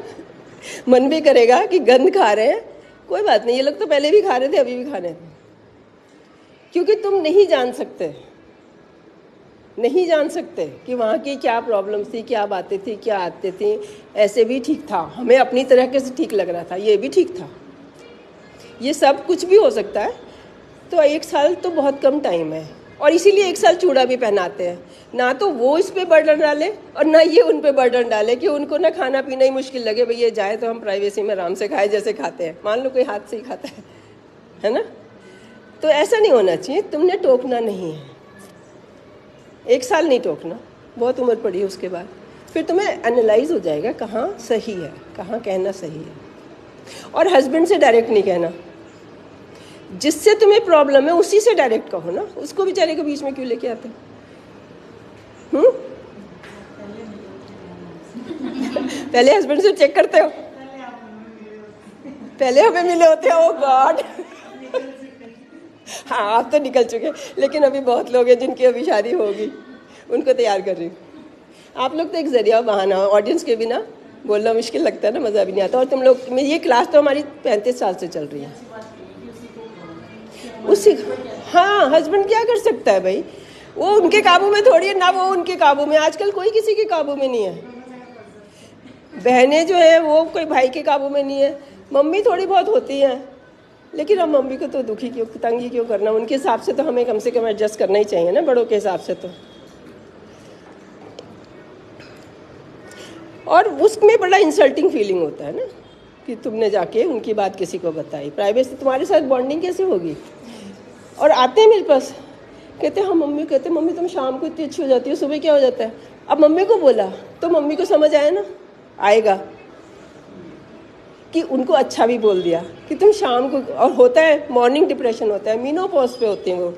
मन भी करेगा कि गंद खा रहे हैं, कोई बात नहीं, ये लोग तो पहले भी खा रहे थे अभी भी खा रहे थे, क्योंकि तुम नहीं जान सकते कि वहाँ की क्या प्रॉब्लम थी, क्या बातें थी, क्या आदतें थी। ऐसे भी ठीक था, हमें अपनी तरह से ठीक लग रहा था, ये भी ठीक था, ये सब कुछ भी हो सकता है। तो 1 साल तो बहुत कम टाइम है, और इसीलिए 1 साल चूड़ा भी पहनाते हैं, ना तो वो इस पे बर्डन डाले और ना ये उन पे बर्डन डाले कि उनको ना खाना पीना ही मुश्किल लगे, भई ये जाए तो हम प्राइवेसी में आराम से खाए जैसे खाते हैं। मान लो कोई हाथ से ही खाता है ना, तो ऐसा नहीं होना चाहिए। तुमने टोकना नहीं है, 1 साल नहीं टोकना, बहुत उम्र पड़ी है उसके बाद फिर तुम्हें एनालाइज हो जाएगा कहाँ सही है, कहाँ कहना सही है। और हस्बैंड से डायरेक्ट नहीं कहना, जिससे तुम्हें प्रॉब्लम है उसी से डायरेक्ट कहो ना, उसको बेचारे के बीच में क्यों लेके आते हो। पहले हस्बैंड से चेक करते हो। पहले हमें मिले होते हैं, ओ गॉड। हाँ आप तो निकल चुके, लेकिन अभी बहुत लोग हैं जिनकी अभी शादी होगी, उनको तैयार कर रही हूँ। आप लोग तो एक जरिया बहाना हो, ऑडियंस के बिना बोलना मुश्किल लगता है ना, मज़ा भी नहीं आता। और तुम लोग, ये क्लास तो हमारी 35 साल से चल रही है। उसी, हाँ हस्बैंड क्या कर सकता है भाई, वो उनके काबू में थोड़ी है ना, वो उनके काबू में। आजकल कोई किसी के काबू में नहीं है। बहनें जो है वो कोई भाई के काबू में नहीं है, मम्मी थोड़ी बहुत होती हैं, लेकिन हम मम्मी को तो दुखी क्यों, तंगी क्यों करना। उनके हिसाब से तो हमें कम से कम एडजस्ट करना ही चाहिए ना, बड़ों के हिसाब से तो। और उसमें बड़ा इंसल्टिंग फीलिंग होता है ना कि तुमने जाके उनकी बात किसी को बताई, प्राइवेसी, तुम्हारे साथ बॉन्डिंग कैसे होगी। और आते हैं मेरे पास, कहते हैं, हाँ मम्मी, कहते हैं मम्मी तुम शाम को इतनी अच्छी हो जाती हो, सुबह क्या हो जाता है। अब मम्मी को बोला तो मम्मी को समझ आया ना, आएगा कि उनको अच्छा भी बोल दिया कि तुम शाम को। और होता है मॉर्निंग डिप्रेशन होता है, मीनोपॉज पे होते हैं वो,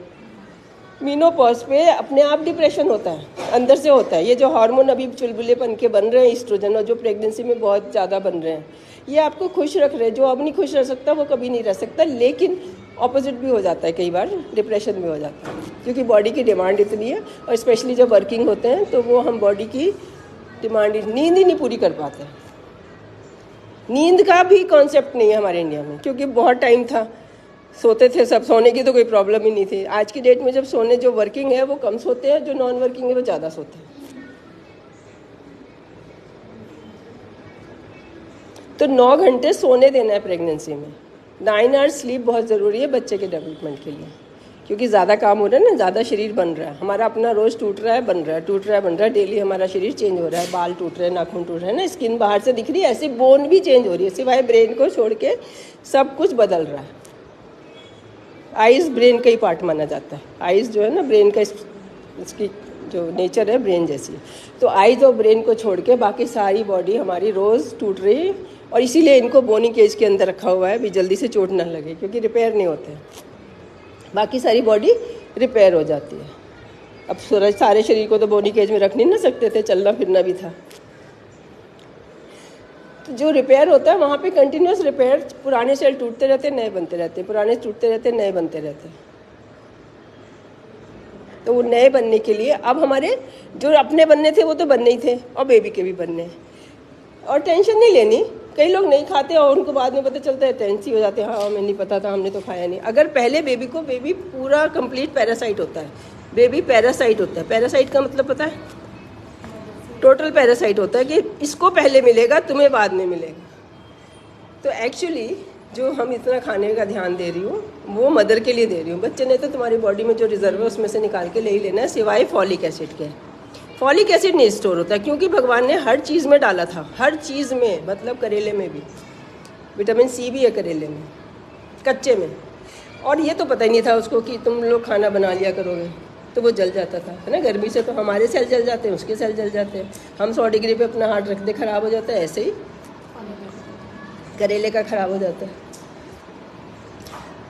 मीनोपॉज पे अपने आप डिप्रेशन होता है, अंदर से होता है। ये जो हार्मोन अभी चुलबुलेपन के बन रहे हैं, ईस्ट्रोजन, और जो प्रेगनेंसी में बहुत ज़्यादा बन रहे हैं, ये आपको खुश रख रहे हैं। जो अब नहीं खुश रह सकता वो कभी नहीं रह सकता, लेकिन ऑपोजिट भी हो जाता है, कई बार डिप्रेशन भी हो जाता है, क्योंकि बॉडी की डिमांड इतनी है। और स्पेशली जब वर्किंग होते हैं तो वो हम बॉडी की डिमांड, नींद ही नहीं पूरी कर पाते। नींद का भी कॉन्सेप्ट नहीं है हमारे इंडिया में, क्योंकि बहुत टाइम था, सोते थे सब, सोने की तो कोई प्रॉब्लम ही नहीं थी। आज की डेट में जब सोने, जो वर्किंग है वो कम सोते हैं, जो नॉन वर्किंग है वो ज़्यादा सोते हैं। तो 9 घंटे सोने देना है प्रेगनेंसी में। 9 आवर्स स्लीप बहुत ज़रूरी है बच्चे के डेवलपमेंट के लिए, क्योंकि ज़्यादा काम हो रहा है ना, ज़्यादा शरीर बन रहा है हमारा अपना, रोज़ टूट रहा है, बन रहा है, टूट रहा है, बन रहा है, डेली हमारा शरीर चेंज हो रहा है। बाल टूट रहे हैं, नाखून टूट रहे हैं ना, स्किन बाहर से दिख रही है, ऐसे बोन भी चेंज हो रही है। सिवाय ब्रेन को छोड़ के सब कुछ बदल रहा है। आइज़ ब्रेन का ही पार्ट माना जाता है। आइज़ जो है ना ब्रेन का, इसकी जो नेचर है ब्रेन जैसी। तो आइज़ और ब्रेन को छोड़ के बाकी सारी बॉडी हमारी रोज़ टूट रही है, और इसीलिए इनको बोनी केज के अंदर रखा हुआ है, भी जल्दी से चोट ना लगे, क्योंकि रिपेयर नहीं होते। बाकी सारी बॉडी रिपेयर हो जाती है। अब सारे शरीर को तो बोनी केज में रख नहीं ना सकते थे, चलना फिरना भी था। तो जो रिपेयर होता है वहाँ पे कंटिन्यूस रिपेयर, पुराने सेल टूटते रहते, नए बनते रहते, पुराने टूटते रहते, नए बनते रहते। तो वो नए बनने के लिए अब हमारे जो अपने बनने थे वो तो बनने ही थे, और बेबी के भी बनने हैं। और टेंशन नहीं लेनी। कई लोग नहीं खाते और उनको बाद में पता चलता है, टेंसी हो जाते हैं, हाँ हमें नहीं पता था, हमने तो खाया नहीं। अगर पहले बेबी को, बेबी पूरा कंप्लीट पैरासाइट होता है, बेबी पैरासाइट होता है। पैरासाइट का मतलब पता है, टोटल पैरासाइट होता है कि इसको पहले मिलेगा, तुम्हें बाद में मिलेगा। तो एक्चुअली जो हम इतना खाने का ध्यान दे रही हूँ वो मदर के लिए दे रही हूँ। बच्चे ने तो तुम्हारी बॉडी में जो रिजर्व है उसमें से निकाल के ले ही लेना है, सिवाय फॉलिक एसिड के। फॉलिक एसिड नहीं स्टोर होता, क्योंकि भगवान ने हर चीज़ में डाला था, हर चीज़ में, मतलब करेले में भी विटामिन सी भी है, करेले में, कच्चे में। और ये तो पता ही नहीं था उसको कि तुम लोग खाना बना लिया करोगे, तो वो जल जाता था, है ना। गर्मी से तो हमारे सेल जल जाते हैं, उसके सेल जल जाते हैं। हम 100 डिग्री पे अपना हाथ रख दे, ख़राब हो जाता है, ऐसे ही करेले का ख़राब हो जाता है।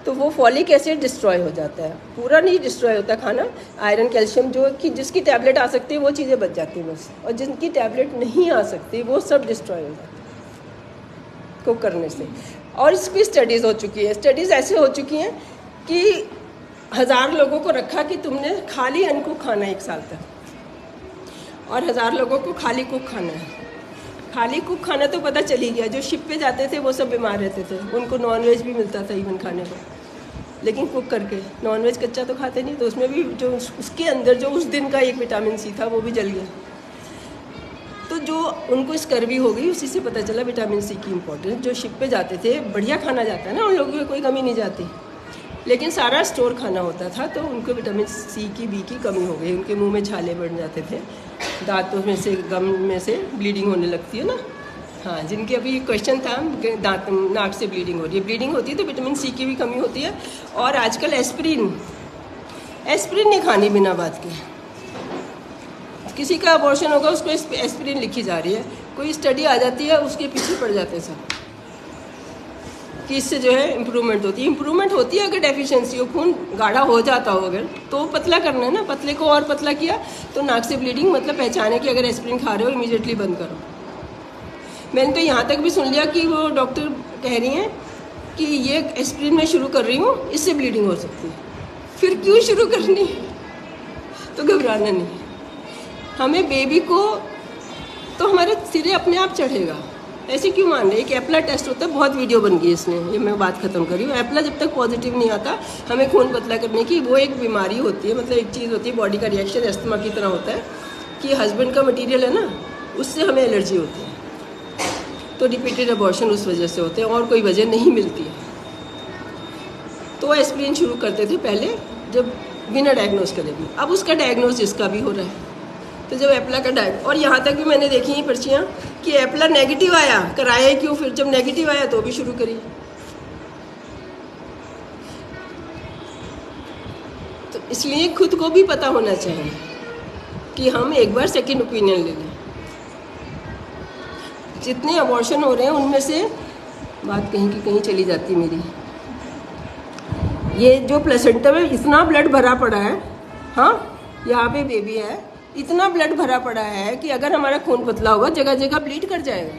तो वो फॉलिक एसिड डिस्ट्रॉय हो जाता है, पूरा नहीं डिस्ट्रॉय होता खाना। आयरन, कैल्शियम, जो कि जिसकी टैबलेट आ सकती है वो चीज़ें बच जाती हैं बस, और जिनकी टैबलेट नहीं आ सकती वो सब डिस्ट्रॉय हो जाता है कुक करने से। और इसकी स्टडीज़ हो चुकी है, स्टडीज़ ऐसे हो चुकी हैं कि 1000 लोगों को रखा कि तुमने खाली अनकुक खाना है 1 साल तक, और 1000 लोगों को खाली कुक खाना है। खाली कुक खाना तो पता चली गया, जो शिप पे जाते थे वो सब बीमार रहते थे, उनको नॉनवेज भी मिलता था इवन खाने को, लेकिन कुक करके। नॉनवेज कच्चा तो खाते नहीं, तो उसमें भी जो उसके अंदर जो उस दिन का एक विटामिन सी था वो भी जल गया। तो जो उनको स्कर्वी हो गई, उसी से पता चला विटामिन सी की इम्पोर्टेंस। जो शिप पे जाते थे, बढ़िया खाना जाता है ना, उन लोगों की कोई कमी नहीं जाती, लेकिन सारा स्टोर खाना होता था, तो उनको विटामिन सी की, बी की कमी हो गई। उनके मुंह में छाले बढ़ जाते थे, दांतों में से, गम में से ब्लीडिंग होने लगती है ना। हाँ, जिनके अभी क्वेश्चन था दांत, नाक से ब्लीडिंग हो रही है, ब्लीडिंग होती है तो विटामिन सी की भी कमी होती है। और आजकल एस्प्रिन नहीं खानी बिना बात के। किसी का अबॉर्शन होगा उसको एस्प्रिन लिखी जा रही है, कोई स्टडी आ जाती है उसके पीछे पड़ जाते हैं सब कि इससे जो है इम्प्रूवमेंट होती है। इम्प्रूवमेंट होती है अगर डेफिशिएंसी हो, खून गाढ़ा हो जाता हो अगर, तो पतला करना है ना। पतले को और पतला किया तो नाक से ब्लीडिंग मतलब पहचाने कि अगर एस्प्रिन खा रहे हो इमीडिएटली बंद करो। मैंने तो यहाँ तक भी सुन लिया कि वो डॉक्टर कह रही हैं कि ये एस्प्रिन मैं शुरू कर रही हूँ, इससे ब्लीडिंग हो सकती है, फिर क्यों शुरू करनी? तो घबराना नहीं। हमें बेबी को तो हमारे सिरे अपने आप चढ़ेगा, ऐसे क्यों मान रहे? एक एप्ला टेस्ट होता है, बहुत वीडियो बन गई इसमें, ये मैं बात खत्म करी हूँ। एप्ला जब तक पॉजिटिव नहीं आता, हमें खून पतला करने की, वो एक बीमारी होती है, मतलब एक चीज़ होती है, बॉडी का रिएक्शन अस्थमा की तरह होता है कि हस्बैंड का मटीरियल है ना, उससे हमें एलर्जी होती है, तो रिपीटेड अबॉर्शन उस वजह से होते हैं, और कोई वजह नहीं मिलती है। तो एस्प्रिन शुरू करते थे पहले, जब बिना डायग्नोज करे भी। अब उसका डायग्नोज जिसका भी हो रहा है, तो जब एप्ला का और यहाँ तक भी मैंने देखी हैं पर्चियाँ कि एप्ला नेगेटिव आया, कराया ही क्यों? फिर जब नेगेटिव आया तो भी शुरू करी। तो इसलिए खुद को भी पता होना चाहिए कि हम एक बार सेकंड ओपिनियन ले लें। जितने अबॉर्शन हो रहे हैं उनमें से बात कहीं की कहीं चली जाती मेरी। ये जो प्लेसेंटा में इतना ब्लड भरा पड़ा है, हाँ यहाँ पे बेबी है, इतना ब्लड भरा पड़ा है कि अगर हमारा खून पतला होगा जगह जगह ब्लीड कर जाएगा।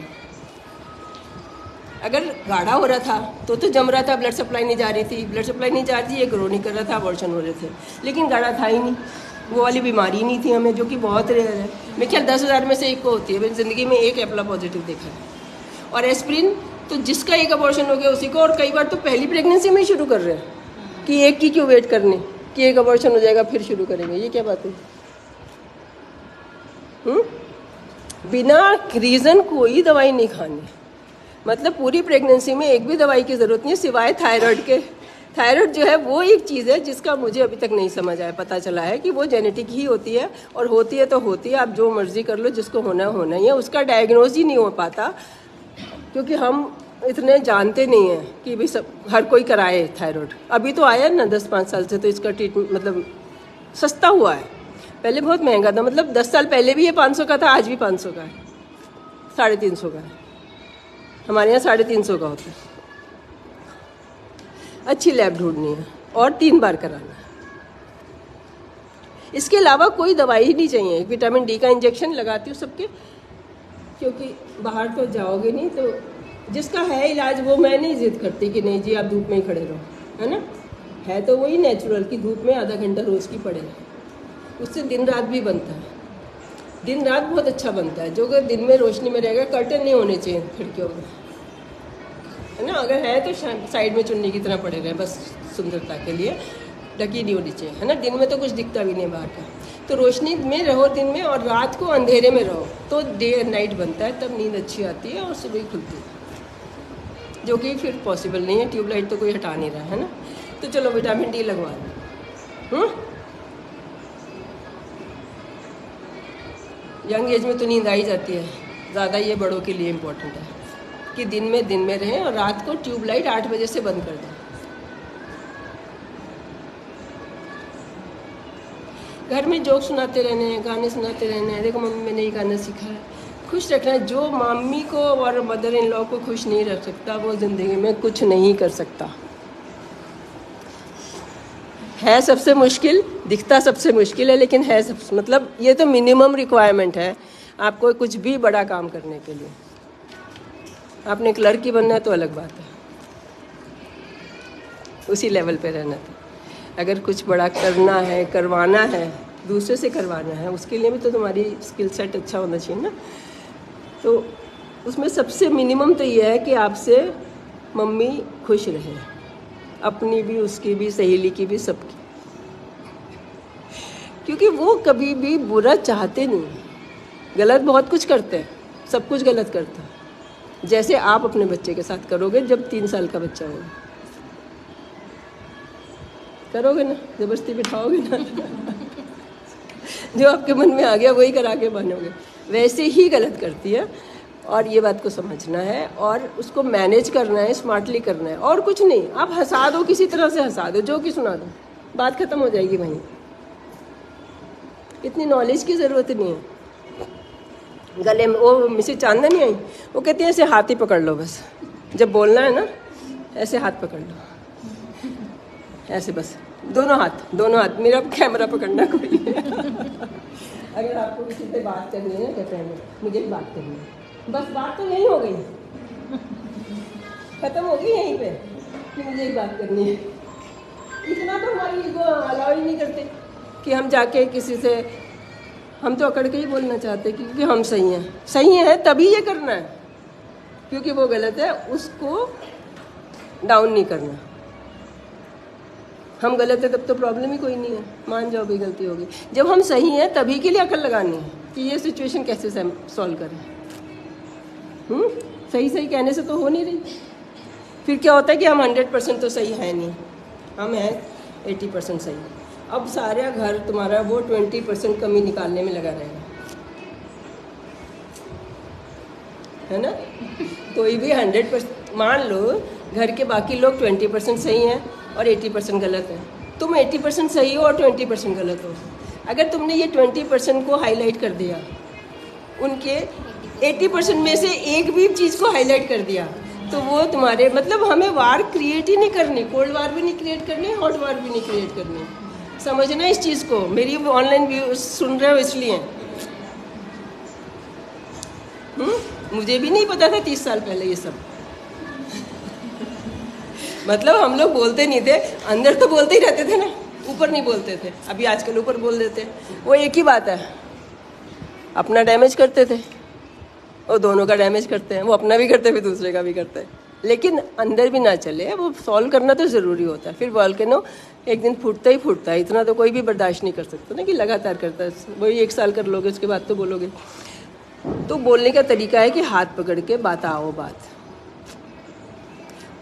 अगर गाढ़ा हो रहा था तो जम रहा था, ब्लड सप्लाई नहीं जा रही थी, ब्लड सप्लाई नहीं जा रही थी, ये ग्रो नहीं कर रहा था, अबॉर्शन हो रहे थे। लेकिन गाढ़ा था ही नहीं, वो वाली बीमारी नहीं थी हमें, जो कि बहुत रेयर है। मेरे ख्याल 10,000 में से एक को होती है। मेरी ज़िंदगी में एक एप्ला पॉजिटिव देखा है। और एस्प्रिन तो जिसका एक अबॉर्शन हो गया उसी को, और कई बार तो पहली प्रेगनेंसी में ही शुरू कर रहे हैं कि एक की क्यों वेट करनी कि एक अबॉर्शन हो जाएगा फिर शुरू करेंगे। ये क्या बात है? बिना रीज़न कोई दवाई नहीं खानी, मतलब पूरी प्रेगनेंसी में एक भी दवाई की ज़रूरत नहीं है सिवाय थायराइड के। थायराइड जो है वो एक चीज़ है जिसका मुझे अभी तक नहीं समझ आया, पता चला है कि वो जेनेटिक ही होती है, और होती है तो होती है, आप जो मर्जी कर लो, जिसको होना ही है। उसका डायग्नोज ही नहीं हो पाता क्योंकि हम इतने जानते नहीं हैं कि भाई सब हर कोई कराए थायराइड। अभी तो आया ना 10-5 साल से, तो इसका ट्रीटमेंट मतलब सस्ता हुआ है। पहले बहुत महंगा था, मतलब 10 साल पहले भी ये 500 का था, आज भी 500 का है, 350 का है। हमारे यहाँ 350 का होता है। अच्छी लैब ढूंढनी है और 3 बार कराना है। इसके अलावा कोई दवाई ही नहीं चाहिए। विटामिन डी का इंजेक्शन लगाती हूँ सबके, क्योंकि बाहर तो जाओगे नहीं, तो जिसका है इलाज वो मैं नहीं जिद करती कि नहीं जी आप धूप में ही खड़े रहो, है ना। है तो वही नेचुरल कि धूप में आधा घंटा रोज़ की पड़े, उससे दिन रात भी बनता है। दिन रात बहुत अच्छा बनता है। जो अगर दिन में रोशनी में रहेगा, कर्टन नहीं होने चाहिए खिड़कियों में, है ना। अगर है तो साइड में चुन्नी की तरह पड़े रहे, बस सुंदरता के लिए, ढकी नहीं होनी चाहिए, है ना। दिन में तो कुछ दिखता भी नहीं बाहर का। तो रोशनी में रहो दिन में, और रात को अंधेरे में रहो, तो डे एंड नाइट बनता है, तब नींद अच्छी आती है और सुबह खुलती है, जो कि फिर पॉसिबल नहीं है। ट्यूबलाइट तो कोई हटा नहीं रहा है ना। तो चलो विटामिन डी लगवा लो। यंग एज में तो नींद आ ही जाती है ज़्यादा, ये बड़ों के लिए इम्पोर्टेंट है कि दिन में रहें, और रात को ट्यूबलाइट 8 बजे से बंद कर दें। घर में जोक सुनाते रहने हैं, गाने सुनाते रहने हैं। देखो मम्मी मैंने ये गाना सीखा है, खुश रखना है। जो मम्मी को और मदर इन लॉ को खुश नहीं रख सकता, वो ज़िंदगी में कुछ नहीं कर सकता। है सबसे मुश्किल, दिखता सबसे मुश्किल है, लेकिन है सब, मतलब ये तो मिनिमम रिक्वायरमेंट है आपको कुछ भी बड़ा काम करने के लिए। आपने क्लर्क ही बनना है तो अलग बात है, उसी लेवल पे रहना था। अगर कुछ बड़ा करना है, करवाना है, दूसरे से करवाना है, उसके लिए भी तो तुम्हारी स्किल सेट अच्छा होना चाहिए ना। तो उसमें सबसे मिनिमम तो ये है कि आपसे मम्मी खुश रहे, अपनी भी, उसकी भी, सहेली की भी, सबकी। क्योंकि वो कभी भी बुरा चाहते नहीं। गलत बहुत कुछ करते हैं, सब कुछ गलत करते हैं, जैसे आप अपने बच्चे के साथ करोगे जब 3 साल का बच्चा होगा। करोगे ना, ज़बरदस्ती बिठाओगे ना जो आपके मन में आ गया वही करा के मानोगे, वैसे ही गलत करती है। और ये बात को समझना है और उसको मैनेज करना है, स्मार्टली करना है, और कुछ नहीं। आप हंसा दो, किसी तरह से हंसा दो, जो कि सुना दो, बात खत्म हो जाएगी वहीं। इतनी नॉलेज की ज़रूरत नहीं है। गले में वो मिसेज चांदनी आई, वो कहती है ऐसे हाथ ही पकड़ लो, बस जब बोलना है ना ऐसे हाथ पकड़ लो, ऐसे बस दोनों हाथ। मेरा कैमरा पकड़ना कोई अगर आपको किसी से बात करनी है, कहते हैं मुझे बात करनी है, बस बात तो यही हो गई, खत्म हो गई यहीं पे। कि मुझे एक बात करनी है। इतना तो हमारी ईगो अलाउ ही नहीं करते कि हम जाके किसी से, हम तो अकड़ के ही बोलना चाहते हैं क्योंकि हम सही हैं। सही हैं तभी ये करना है, क्योंकि वो गलत है उसको डाउन नहीं करना। हम गलत है तब तो प्रॉब्लम ही कोई नहीं है, मान जाओ भी गलती होगी। जब हम सही हैं तभी के लिए अकल लगानी है कि ये सिचुएशन कैसे सॉल्व करें। सही सही कहने से तो हो नहीं रही। फिर क्या होता है कि हम 100% तो सही है नहीं, हम हैं 80% सही। अब सारा घर तुम्हारा वो 20% कमी निकालने में लगा रहेगा, है ना। कोई भी 100%, मान लो घर के बाकी लोग 20% सही हैं और 80% गलत है, तुम 80% सही हो और 20% गलत हो। अगर तुमने ये 20% को हाईलाइट कर दिया, उनके 80% में से एक भी चीज़ को हाईलाइट कर दिया, तो वो तुम्हारे, मतलब हमें वार क्रिएट ही नहीं करनी, कोल्ड वार भी नहीं क्रिएट करनी, हॉट वार भी नहीं क्रिएट करनी। समझना इस चीज़ को। मेरी ऑनलाइन व्यू सुन रहे हो इसलिए, मुझे भी नहीं पता था 30 साल पहले ये सब। मतलब हम लोग बोलते नहीं थे, अंदर तो बोलते ही रहते थे ना, ऊपर नहीं बोलते थे। अभी आजकल ऊपर बोल देते हैं, वो एक ही बात है, अपना डैमेज करते थे, वो दोनों का डैमेज करते हैं, वो अपना भी करते हैं फिर दूसरे का भी करते हैं। लेकिन अंदर भी ना चले, वो सॉल्व करना तो ज़रूरी होता है। फिर वॉल्केनो एक दिन फूटता ही फूटता है, इतना तो कोई भी बर्दाश्त नहीं कर सकता ना कि लगातार करता है। वही 1 साल कर लोगे, उसके बाद तो बोलोगे। तो बोलने का तरीका है कि हाथ पकड़ के बताओ बात,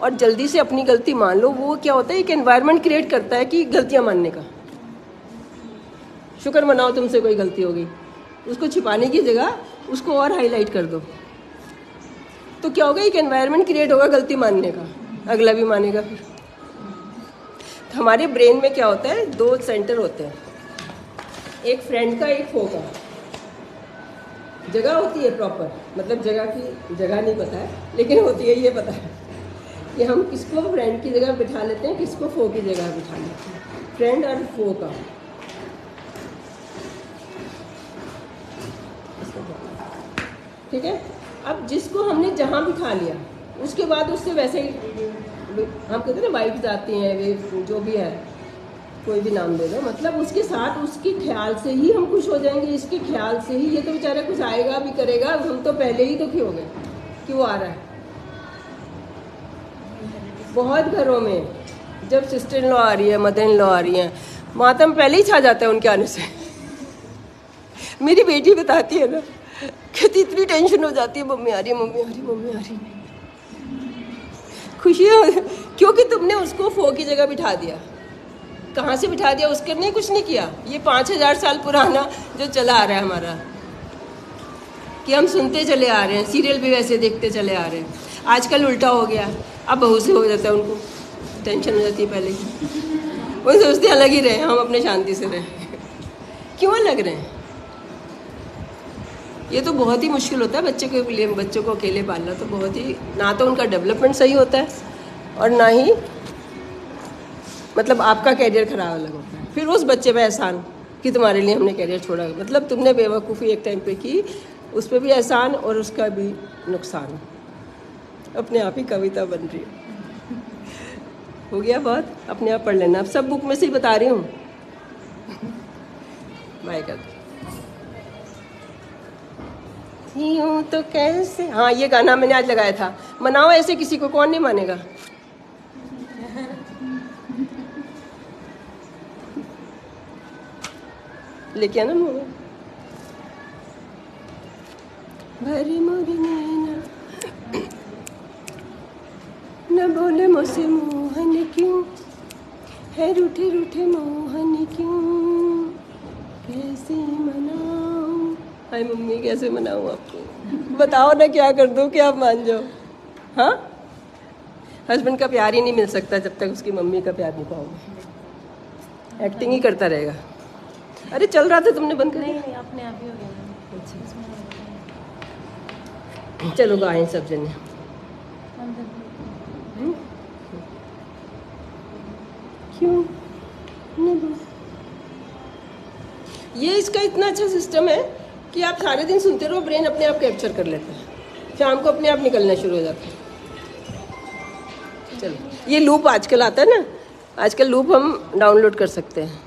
और जल्दी से अपनी गलती मान लो। वो क्या होता है, एक एनवायरनमेंट क्रिएट करता है कि गलतियां मानने का। शुक्र मनाओ तुमसे कोई गलती हो गई, उसको छिपाने की जगह उसको और हाईलाइट कर दो, तो क्या होगा, एक एनवायरनमेंट क्रिएट होगा गलती मानने का, अगला भी मानेगा। फिर हमारे ब्रेन में क्या होता है, 2 सेंटर होते हैं, एक फ्रेंड का, एक फो का। जगह होती है प्रॉपर, मतलब जगह की जगह नहीं पता है, लेकिन होती है, ये पता है कि हम किसको फ्रेंड की जगह बिठा लेते हैं, किसको फो की जगह बिठा लेते हैं। फ्रेंड और फो का, ठीक है। अब जिसको हमने जहाँ बिठा लिया, उसके बाद उससे वैसे ही हम कहते हैं ना, वाइब्स आती हैं, वे जो भी है, कोई भी नाम दे दो, मतलब उसके साथ उसके ख्याल से ही हम खुश हो जाएंगे। इसके ख्याल से ही, ये तो बेचारा कुछ आएगा भी करेगा, हम तो पहले ही दुखी हो गए कि वो आ रहा है। बहुत घरों में जब सिस्टर इन लॉ आ रही है, मदर इन लॉ आ रही हैं, मातम पहले ही छा जाता है उनके आने से। मेरी बेटी बताती है ना, कहती इतनी टेंशन हो जाती है, मम्मी आ रही है, मम्मी आ रही, मम्मी आ रही। खुशी है क्योंकि तुमने उसको फो की जगह बिठा दिया। कहाँ से बिठा दिया, उसके ने कुछ नहीं किया। ये 5000 साल पुराना जो चला आ रहा है हमारा, कि हम सुनते चले आ रहे हैं, सीरियल भी वैसे देखते चले आ रहे हैं। आजकल उल्टा हो गया, अब बहू से हो जाता है, उनको टेंशन हो जाती है पहले ही। वो सोचते अलग ही रहे, हम अपने शांति से रहे। क्यों अलग रहे? ये तो बहुत ही मुश्किल होता है बच्चे के लिए। बच्चों को अकेले पालना तो बहुत ही, ना तो उनका डेवलपमेंट सही होता है और ना ही मतलब आपका कैरियर खराब अलग होता है। फिर उस बच्चे पे एहसान कि तुम्हारे लिए हमने कैरियर छोड़ा, मतलब तुमने बेवकूफ़ी एक टाइम पे की, उस पर भी एहसान और उसका भी नुकसान। अपने आप ही कविता बन रही है। हो गया बहुत, अपने आप पढ़ लेना। अब सब बुक में से ही बता रही हूँ। बाय कर यूँ तो कैसे, हाँ ये गाना मैंने आज लगाया था, मनाओ ऐसे किसी को, कौन नहीं मानेगा। लेके आना मोर भरी मोरी नैना, न बोले मुझसे मोहन क्यों है रूठे रूठे मोहन क्यों, कैसे मनाऊं। हाय मम्मी कैसे मनाऊं आपको, बताओ ना क्या कर दूं कि आप मान जाओ। हाँ, हस्बैंड का प्यार ही नहीं मिल सकता जब तक उसकी मम्मी का प्यार नहीं पाओगे। एक्टिंग ही करता रहेगा। अरे चल रहा था, तुमने बंद कर दिया? नहीं, अपने आप ही हो गया। अच्छा चलो गाएं सब जने। क्यों ये इसका इतना अच्छा सिस्टम है कि आप सारे दिन सुनते रहो, ब्रेन अपने आप कैप्चर कर लेता है, शाम को अपने आप निकलना शुरू हो जाता है। चलो, ये लूप आजकल आता है ना, आजकल लूप हम डाउनलोड कर सकते हैं।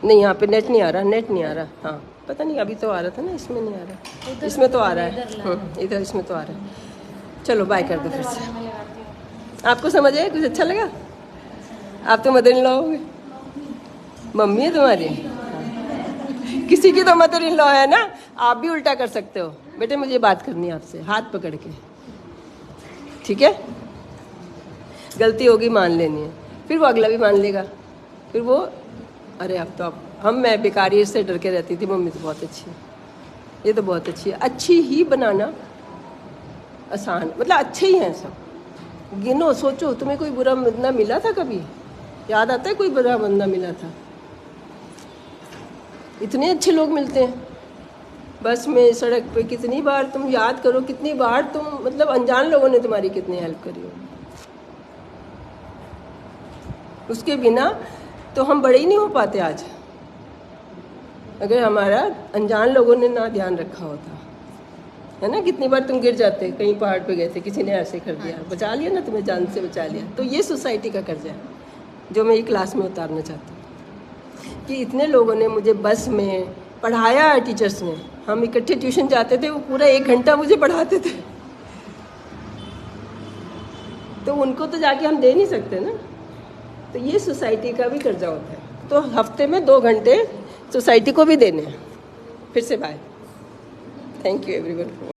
नहीं, यहाँ पे नेट नहीं आ रहा, नेट नहीं आ रहा। हाँ पता नहीं, अभी तो आ रहा था ना, इसमें नहीं आ रहा, इसमें तो आ रहा है। इधर इसमें तो आ रहा है। चलो बाय कर दो फिर से। आपको समझ आया, कुछ अच्छा लगा? आप तो मदर इन लॉ होगे, मम्मी है तुम्हारी, किसी की तो मदर इन लॉ है ना। आप भी उल्टा कर सकते हो। बेटे मुझे बात करनी है आपसे, हाथ पकड़ के, ठीक है? गलती होगी मान लेनी है, फिर वो अगला भी मान लेगा, फिर वो अरे अब तो मैं बेकारी से डर के रहती थी, मम्मी तो बहुत अच्छी है, ये तो बहुत अच्छी है। अच्छी ही बनाना आसान, मतलब अच्छे ही हैं सब। गिनो, सोचो तुम्हें कोई बुरा बंदा मिला था कभी? याद आता है कोई बुरा बंदा मिला था? इतने अच्छे लोग मिलते हैं बस में, सड़क पे। कितनी बार तुम याद करो, कितनी बार तुम मतलब अनजान लोगों ने तुम्हारी कितनी हेल्प करी हो। उसके बिना तो हम बड़े ही नहीं हो पाते आज, अगर हमारा अनजान लोगों ने ना ध्यान रखा होता, है ना? कितनी बार तुम गिर जाते, कहीं पहाड़ पे गए थे, किसी ने ऐसे कर दिया, बचा लिया ना, तुम्हें जान से बचा लिया। तो ये सोसाइटी का कर्जा है जो मैं ये क्लास में उतारना चाहती हूँ, कि इतने लोगों ने मुझे बस में पढ़ाया, टीचर्स ने, हम इकट्ठे ट्यूशन जाते थे, वो पूरा 1 घंटा मुझे पढ़ाते थे, तो उनको तो जाके हम दे नहीं सकते ना। तो ये सोसाइटी का भी कर्जा होता है। तो हफ्ते में 2 घंटे सोसाइटी को भी देने हैं। फिर से बाय। Thank you everyone.